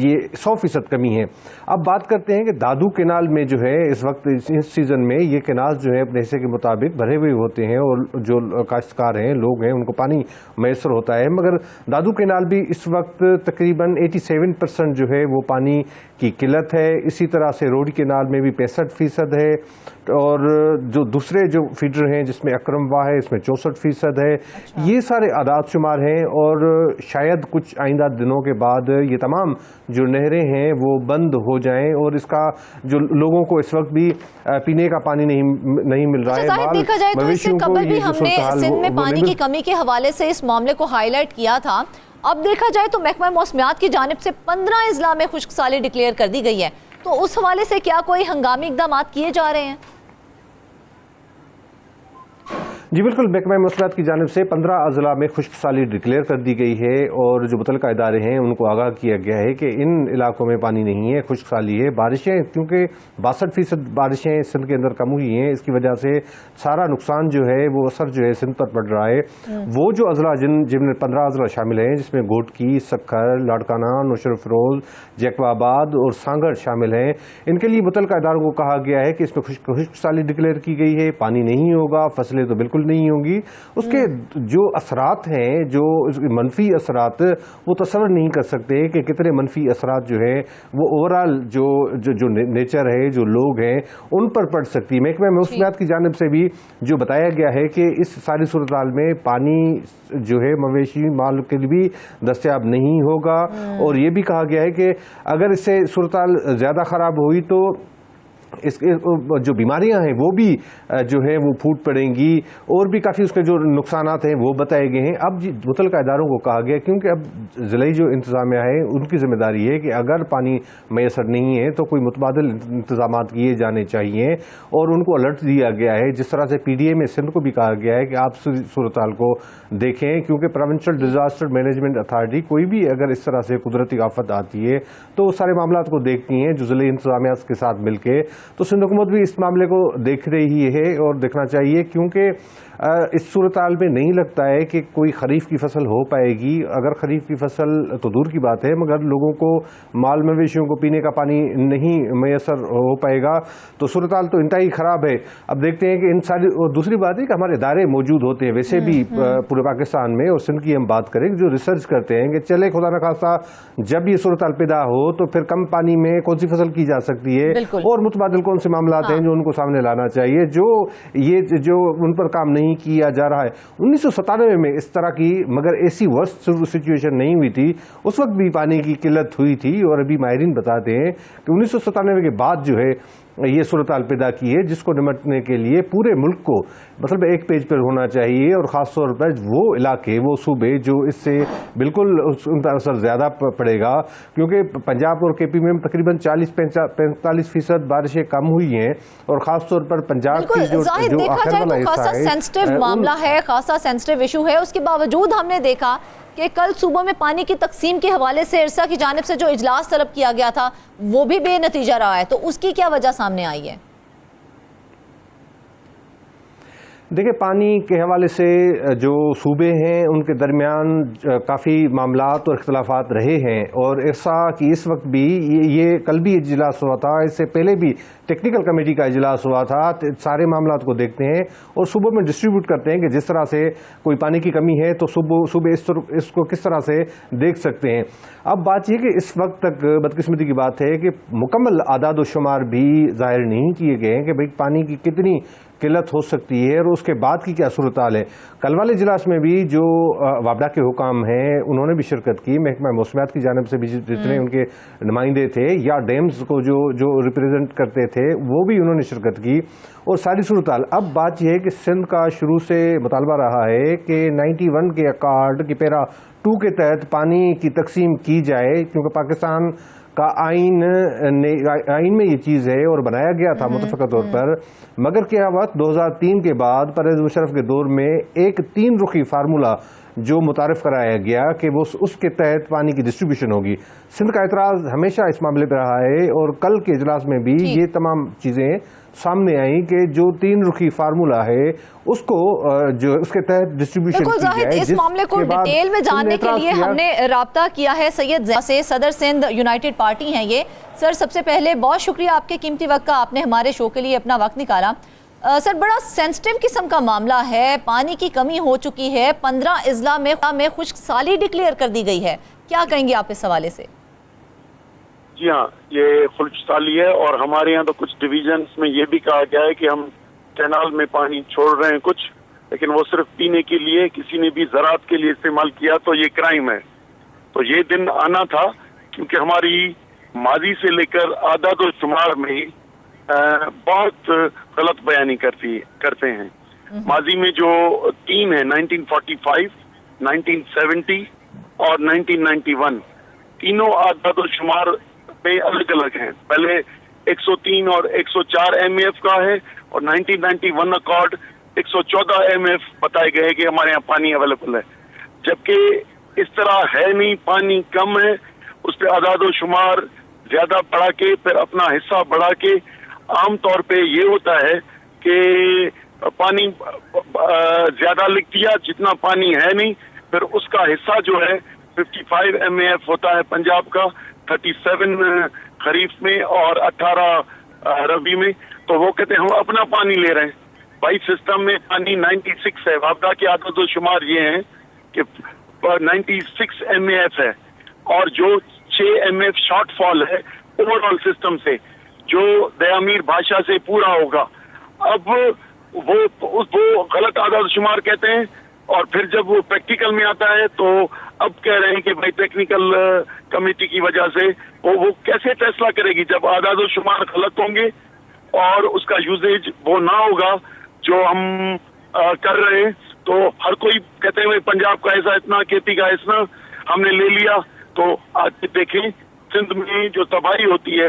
S4: ये 100% कमी है। अब बात करते हैं कि दादू केनाल में जो है इस वक्त इस सीजन में ये केनाल जो है अपने हिस्से के मुताबिक भरे हुए होते हैं, और जो काश्तकार हैं, लोग हैं, उनको पानी मैसर होता है, मगर दादू केनाल भी इस वक्त तकरीबन 87% जो है वो पानी की किल्लत है। इसी तरह से रोडी केनाल में भी 65% है, और जो दूसरे जो फीडर हैं जिसमें अकरम वाह है इसमें 64% है। ये सारे आदाद शुमार हैं, और शायद कुछ आइंदा दिनों के बाद ये तमाम जो नहरें हैं वो बंद हो जाएं, और इसका जो लोगों को इस वक्त भी पीने का पानी नहीं मिल रहा है।
S1: देखा जाए तो इससे कबल भी हमने सिंध में पानी की कमी के हवाले से इस मामले को हाईलाइट किया था। अब देखा जाए तो महकमा मौसमियात की जानिब से 15 अजला में खुश्कसाली डिक्लेयर कर दी गई है, तो उस हवाले से क्या कोई हंगामी इकदाम किए जा रहे हैं?
S4: जी बिल्कुल, महकमा मौसमियात की जानिब से 15 अजला में खुश्कसाली डिक्लेयर कर दी गई है, और जो मुतल्लिका इदारे हैं उनको आगाह किया गया है कि इन इलाकों में पानी नहीं है, खुश्कसाली है। बारिशें क्योंकि 62% बारिशें सिंध के अंदर कम हुई हैं, इसकी वजह से सारा नुकसान जो है वो असर जो है सिंध पर पड़ रहा है। वो जो अजला जिनमें 15 अजला शामिल हैं, जिसमें गोटकी, सक्खर, लाड़काना, नौशर फरोज, जैकबाबाद और सांगड़ शामिल हैं, इनके लिए मुतल्लिका इदारों को कहा गया है कि इसमें खुश्कसाली डिक्लेयर की गई है, पानी नहीं होगा, फसलें तो बिल्कुल नहीं होंगी। उसके जो असरात हैं, जो मनफी असरात, वो तसव्वुर नहीं कर सकते कि कितने मनफी असरात जो है वो ओवरऑल जो नेचर है, जो लोग हैं, उन पर पड़ सकती है। महकमा मौसमियात की जानिब से भी जो बताया गया है कि इस सारी सूरत हाल में पानी जो है मवेशी माल के लिए भी दस्तयाब नहीं होगा, और ये भी कहा गया है कि अगर इससे सूरत हाल ज़्यादा ख़राब हुई तो इसके जो बीमारियां हैं वो भी जो है वो फूट पड़ेंगी, और भी काफ़ी उसके जो नुकसानात हैं वो बताए गए हैं। अब मुतल्लिका इदारों को कहा गया, क्योंकि अब ज़िले जो इंतज़ामिया है उनकी जिम्मेदारी है कि अगर पानी मैसर नहीं है तो कोई मुतबादिल इंतजाम किए जाने चाहिए, और उनको अलर्ट दिया गया है। जिस तरह से PDA में सिंध को भी कहा गया है कि आप सूरत हाल को देखें, क्योंकि प्रोविंशियल डिजास्टर मैनेजमेंट अथॉरिटी कोई भी अगर इस तरह से कुदरती आफत आती है तो सारे मामला को देखती हैं जो ज़िले इंतजामिया के साथ मिलकर। तो सिंध हुकूमत भी इस मामले को देख रही है, और देखना चाहिए, क्योंकि इस सूरत हाल में नहीं लगता है कि कोई खरीफ की फसल हो पाएगी। अगर खरीफ की फसल तो दूर की बात है, मगर लोगों को, माल मवेशियों को पीने का पानी नहीं मैसर हो पाएगा तो सूरत हाल तो इंतहाई ख़राब है। अब देखते हैं कि इन सारी, और दूसरी बात है कि हमारे इदारे मौजूद होते हैं वैसे भी पूरे पाकिस्तान में, और सिंध की हम बात करें जो रिसर्च करते हैं कि चले खुदा न खास्ता जब ये सूरत हाल पैदा हो तो फिर कम पानी में कौन सी फसल की जा सकती है, और मुतबादिल कौन से मामला हैं जो उनको सामने लाना चाहिए, जो उन पर काम नहीं किया जा रहा है। 1997 में इस तरह की मगर ऐसी वर्स्ट सिचुएशन नहीं हुई थी, उस वक्त भी पानी की किल्लत हुई थी, और अभी माहिरीन बताते हैं कि 1997 के बाद जो है ये सूरत हाल पैदा की है, जिसको निपटने के लिए पूरे मुल्क को मतलब एक पेज पर होना चाहिए, और ख़ास तौर पर वो इलाके, वो सूबे जो इससे बिल्कुल उन पर असर ज़्यादा पड़ेगा, क्योंकि पंजाब और KP में तकरीबन 40-45% बारिशें कम हुई हैं, और ख़ास तौर पर पंजाब की जो आखिर वाला हिस्सा है,
S1: सेंसिटिव मामला है, खासा सेंसिटिव इशू है। उसके बावजूद हमने देखा कि कल सूबों में पानी की तकसीम के हवाले से इरसा की जानिब से जो इजलास तलब किया गया था वो भी बेनतीजा रहा है, तो उसकी क्या वजह सामने आई है?
S4: देखिए, पानी के हवाले से जो सूबे हैं उनके दरमियान काफ़ी मामलात और इख्तलाफात रहे हैं, और ऐसा कि इस वक्त भी ये कल भी इजलास हुआ था, इससे पहले भी टेक्निकल कमेटी का इजलास हुआ था। सारे मामलात को देखते हैं और सूबों में डिस्ट्रीब्यूट करते हैं कि जिस तरह से कोई पानी की कमी है तो सूबे इसको किस तरह से देख सकते हैं। अब बात यह कि इस वक्त तक बदकिस्मती की बात है कि मुकम्मल आदाद व शुमार भी ज़ाहिर नहीं किए गए हैं कि भाई पानी की कितनी किल्लत हो सकती है और उसके बाद की क्या सूरत हाल है। कल वाले इजलास में भी जो वाबडा के हुकाम हैं उन्होंने भी शिरकत की, महकमा मौसमियात की जानिब से भी जितने उनके नुमाइंदे थे या डैम्स को जो रिप्रेजेंट करते थे वो भी उन्होंने शिरकत की, और सारी सूरत हाल। अब बात यह है कि सिंध का शुरू से मुतालबा रहा है कि 91 के अकॉर्ड की पैरा 2 के तहत पानी की तकसीम की जाए, क्योंकि पाकिस्तान का आइन में ये चीज़ है और बनाया गया था मुतफ़क़ा तौर पर। मगर क्या हुआ, 2003 के बाद परवेज़ मुशर्रफ के दौर में एक 3 रुखी फार्मूला जो मुतारिफ कराया गया कि वो उसके तहत पानी की डिस्ट्रीब्यूशन होगी। सिंध का एतराज़ हमेशा इस मामले पर रहा है और कल के इजलास में भी ये तमाम चीज़ें सामने आई कि जो 3 रुखी फार्मूला है उसको जो उसके तहत डिस्ट्रीब्यूशन की जाए।
S1: इस मामले को डिटेल में जानने के लिए हमने राब्ता किया है सैयद ज़ैद से, सदर सिंध यूनाइटेड पार्टी हैं ये। सर, सबसे पहले बहुत शुक्रिया आपके कीमती वक्त का, आपने हमारे शो के लिए अपना वक्त निकाला। सर, बड़ा सेंसिटिव किस्म का मामला है, पानी की कमी हो चुकी है, 15 अजला में खुश्क साली डिक्लेयर कर दी गई है, क्या कहेंगे आप इस हवाले से?
S5: जी हाँ, ये खुश्क साली है और हमारे यहाँ तो कुछ डिवीजन्स में ये भी कहा गया है कि हम कैनाल में पानी छोड़ रहे हैं कुछ, लेकिन वो सिर्फ पीने के लिए, किसी ने भी ज़राअत के लिए इस्तेमाल किया तो ये क्राइम है। तो ये दिन आना था, क्योंकि हमारी माजी से लेकर आदाद और शुमार में बहुत गलत बयानी करते हैं। माजी में जो 3 है 1945, 1970 और 1991, तीनों आदाद और शुमार में अलग अलग हैं। पहले 103 और 104 MAF का है और 1991 अकॉर्ड 114 MAF बताए गए कि हमारे यहाँ पानी अवेलेबल है, जबकि इस तरह है नहीं। पानी कम है, उस पर आदाद और शुमार ज्यादा बढ़ा के फिर अपना हिस्सा बढ़ा के आमतौर पे ये होता है कि पानी ज्यादा लिख दिया, जितना पानी है नहीं, फिर उसका हिस्सा जो है 55 MAF होता है पंजाब का, 37 खरीफ में और 18 रबी में। तो वो कहते हैं हम अपना पानी ले रहे हैं। भाई सिस्टम में पानी 96 है, वापदा के आदत और शुमार ये हैं कि 96 MAF है और जो 6 MAF शॉर्टफॉल है ओवरऑल सिस्टम से, जो दयामीर भाषा से पूरा होगा। अब वो गलत आदाद शुमार कहते हैं, और फिर जब वो प्रैक्टिकल में आता है तो अब कह रहे हैं कि भाई टेक्निकल कमेटी की वजह से वो कैसे फैसला करेगी जब आदाद शुमार गलत होंगे और उसका यूजेज वो ना होगा जो हम कर रहे हैं। तो हर कोई कहते हैं पंजाब का ऐसा इतना, खेती का इतना, हमने ले लिया। तो आज देखें सिंध में जो तबाही होती है,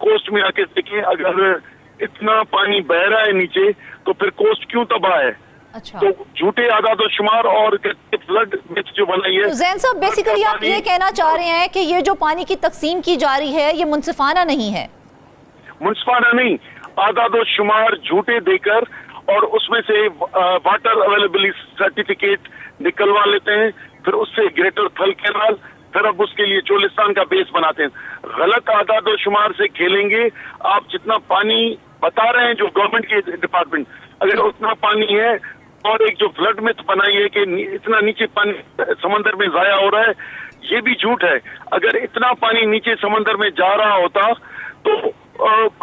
S5: कोस्ट में आके देखें, अगर इतना पानी बह रहा है नीचे तो फिर कोस्ट क्यों तबाह है?
S1: अच्छा।
S5: तो झूठे आदाद और शुमार और फ्लड मिथ जो बनाई है।
S1: तो ज़ैन साहब, बेसिकली आप ये कहना चाह रहे हैं कि ये जो पानी की तकसीम की जा रही है ये मुनसिफाना नहीं है?
S5: मुनसिफाना नहीं, आदाद और शुमार झूठे देकर और उसमें से वाटर अवेलेबिलिटी सर्टिफिकेट निकलवा लेते हैं, फिर उससे ग्रेटर थल कैनाल, फिर अब उसके लिए चोलिस्तान का बेस बनाते हैं। गलत आदाद और शुमार से खेलेंगे आप। जितना पानी बता रहे हैं जो गवर्नमेंट के डिपार्टमेंट, अगर उतना पानी है, और एक जो फ्लड मिथ बनाई है कि इतना नीचे पानी समंदर में जाया हो रहा है, ये भी झूठ है। अगर इतना पानी नीचे समंदर में जा रहा होता तो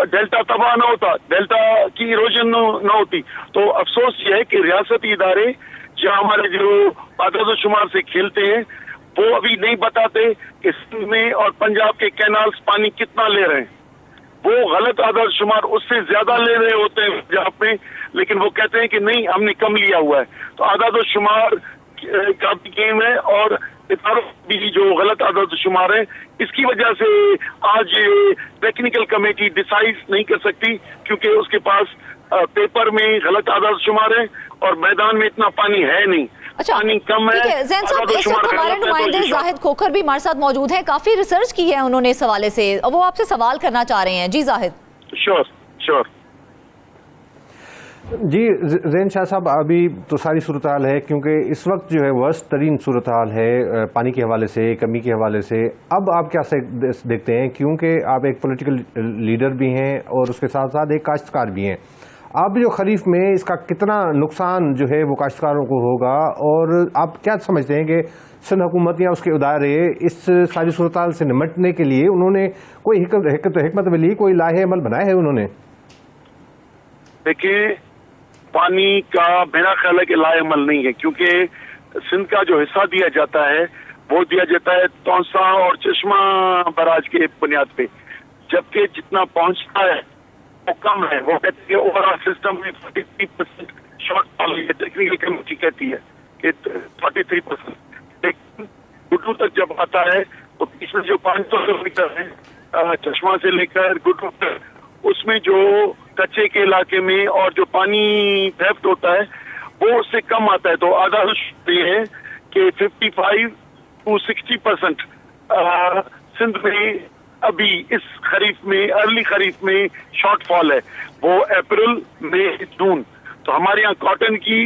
S5: डेल्टा तबाह ना होता, डेल्टा की इरोजन ना होती। तो अफसोस ये है कि रियासती इदारे जहाँ हमारे जो आदाद शुमार से खेलते हैं वो अभी नहीं बताते कि सिंध में और पंजाब के कैनाल्स पानी कितना ले रहे हैं। वो गलत आदाद शुमार उससे ज्यादा ले रहे होते हैं पंजाब में, लेकिन वो कहते हैं कि नहीं हमने कम लिया हुआ है। तो आदाद शुमार का भी गेम है और इदारों भी जो गलत आदाद शुमार है, इसकी वजह से आज टेक्निकल कमेटी डिसाइड नहीं कर सकती, क्योंकि उसके पास पेपर में गलत आदाद शुमार है और मैदान में इतना पानी है नहीं।
S1: अच्छा,
S5: पानी कम है।
S1: ज़ैन साहब, इस वक्त हमारे नुमाइंदे जाहिद खोखर भी हमारे साथ मौजूद हैं, काफी रिसर्च की है उन्होंने इस हवाले से, वो आपसे सवाल करना चाह रहे हैं। जी जाहिद।
S5: श्योर।
S4: जी ज़ैन शाह साहब, अभी तो सारी सूरत हाल है क्योंकि इस वक्त जो है वर्स्ट तरीन सूरत हाल है पानी के हवाले से, कमी के हवाले से। अब आप क्या देखते हैं, क्योंकि आप एक पॉलिटिकल लीडर भी हैं और उसके साथ साथ एक काश्तकार भी हैं, अब जो खरीफ में इसका कितना नुकसान जो है वो काश्तकारों को होगा, और आप क्या समझते हैं कि सिंध हुकूमत या उसके इदारे इस सारी सूरत हाल से निपटने के लिए उन्होंने कोई हिकमत मिली, कोई लाहे अमल बनाए है उन्होंने?
S5: देखिए, पानी का मेरा ख्याल है कि लाएमल नहीं है, क्योंकि सिंध का जो हिस्सा दिया जाता है वो दिया जाता है तौसा और चश्मा बराज के बुनियाद पे, जबकि जितना पहुंचता है वो कम है। वो कहते हैं ओवरऑल सिस्टम में 43% शॉर्टफॉल, ये टेक्निकल कमेटी कहती है कि 43%, लेकिन गुड्डू तक जब आता है तो इसमें जो 500 किलोमीटर है चश्मा से लेकर गुड्डू तक, उसमें जो कच्चे के इलाके में और जो पानी थेफ्ट होता है वो उससे कम आता है। तो आधा ये है कि 55 to 60% सिंध में अभी इस खरीफ में, अर्ली खरीफ में शॉर्टफॉल है, वो अप्रैल मई जून। तो हमारे यहाँ कॉटन की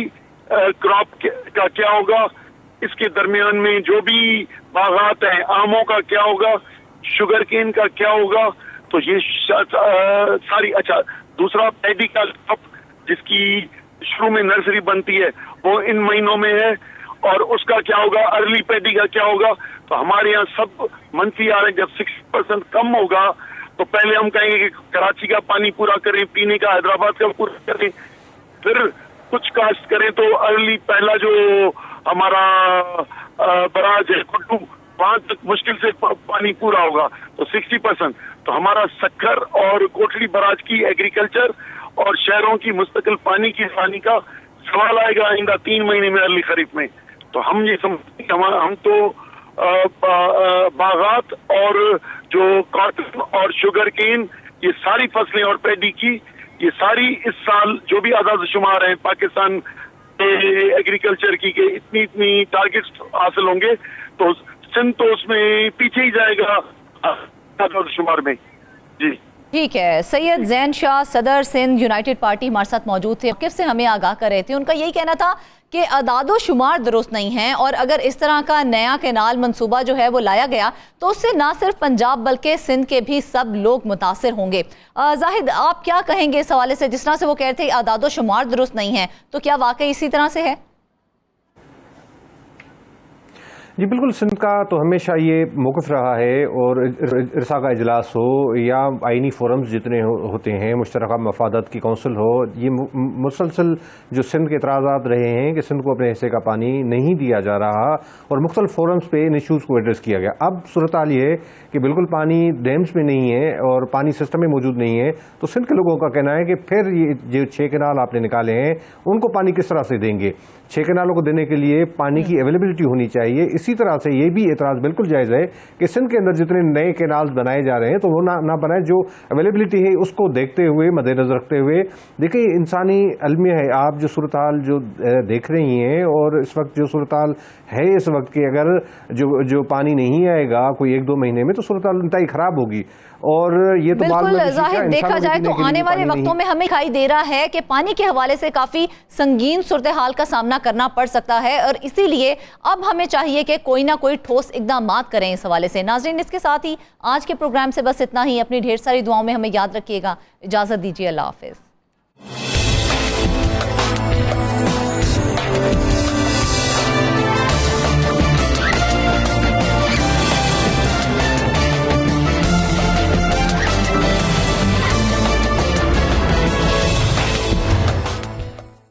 S5: क्रॉप का क्या होगा, इसके दरमियान में जो भी बागात हैं, आमों का क्या होगा, शुगर केन का क्या होगा, तो ये सारी। अच्छा, दूसरा पैडी का क्रॉप जिसकी शुरू में नर्सरी बनती है वो इन महीनों में है, और उसका क्या होगा, अर्ली पैडी का क्या होगा। तो हमारे यहाँ सब मंथली आ रहे हैं। जब 60% कम होगा तो पहले हम कहेंगे कि कराची का पानी पूरा करें, पीने का हैदराबाद का पूरा करें, फिर कुछ कास्ट करें तो अर्ली पहला जो हमारा बराज है गुड्डू, वहां तक मुश्किल से पानी पूरा होगा। तो 60%, तो हमारा सक्खर और कोटली बराज की एग्रीकल्चर और शहरों की मुस्तकिल पानी की हानि का सवाल आएगा आइंदा 3 महीने में अर्ली खरीफ में। तो हम ये समझते हैं हम तो बागात और जो कॉटन और शुगर केन, ये सारी फसलें और पैडी की, ये सारी इस साल जो भी आदाद शुमार हैं पाकिस्तान एग्रीकल्चर की के इतनी टारगेट्स हासिल होंगे, तो सिंध तो उसमें पीछे ही जाएगा आदाद शुमार में। जी
S1: ठीक है। सैयद ज़ैन शाह, सदर सिंध यूनाइटेड पार्टी, हमारे साथ मौजूद थे, किस से हमें आगाह कर रहे थे। उनका यही कहना था कि अदादो शुमार दुरुस्त नहीं है, और अगर इस तरह का नया कैनाल मंसूबा जो है वो लाया गया तो उससे ना सिर्फ पंजाब बल्कि सिंध के भी सब लोग मुतासिर होंगे। जाहिद, आप क्या कहेंगे इस हवाले से? जिस तरह से वो कह रहे थे अदादो शुमार दुरुस्त नहीं है, तो क्या वाकई इसी तरह से है?
S4: जी बिल्कुल, सिंध का तो हमेशा ये मौक़िफ़ रहा है, और इरसा का इजलास हो या आइनी फोरम्स जितने होते हैं, मुश्तरका मफादत की कौंसिल हो, ये मुसलसल जो सिंध के एतराज़ात रहे हैं कि सिंध को अपने हिस्से का पानी नहीं दिया जा रहा, और मुख्तलिफ फोरम्स पे इन इशूज़ को एड्रेस किया गया। अब सूरत हाल ये है कि बिल्कुल पानी डैम्स में नहीं है और पानी सिस्टम में मौजूद नहीं है, तो सिंध के लोगों का कहना है कि फिर ये जो 6 कैनाल आपने निकाले हैं उनको पानी किस तरह से देंगे? 6 कैनालों को देने के लिए पानी की अवेलेबिलिटी होनी चाहिए। इसी तरह से ये भी एतराज़ बिल्कुल जायज़ है कि सिंध के अंदर जितने नए कैनाल्स बनाए जा रहे हैं तो वो ना बनाए, जो अवेलेबिलिटी है उसको देखते हुए, मद्देनज़र रखते हुए। देखिए, इंसानी अलमिया है, आप जो सूरत हाल जो देख रही हैं, और इस वक्त जो सूरत हाल है इस वक्त की, अगर जो पानी नहीं आएगा कोई 1-2 महीने में, तो सूरत हाल इंतहाई ख़राब होगी। और ये तो
S1: बिल्कुल जाहिर देखा जाए तो आने वाले वक्तों में हमें दिखाई दे रहा है कि पानी के हवाले से काफ़ी संगीन सूरत हाल का सामना करना पड़ सकता है, और इसीलिए अब हमें चाहिए कि कोई ना कोई ठोस इक़दामात करें इस हवाले से। नाज़रीन, इसके साथ ही आज के प्रोग्राम से बस इतना ही। अपनी ढेर सारी दुआओं में हमें याद रखिएगा। इजाज़त दीजिए, अल्लाह हाफ़िज़।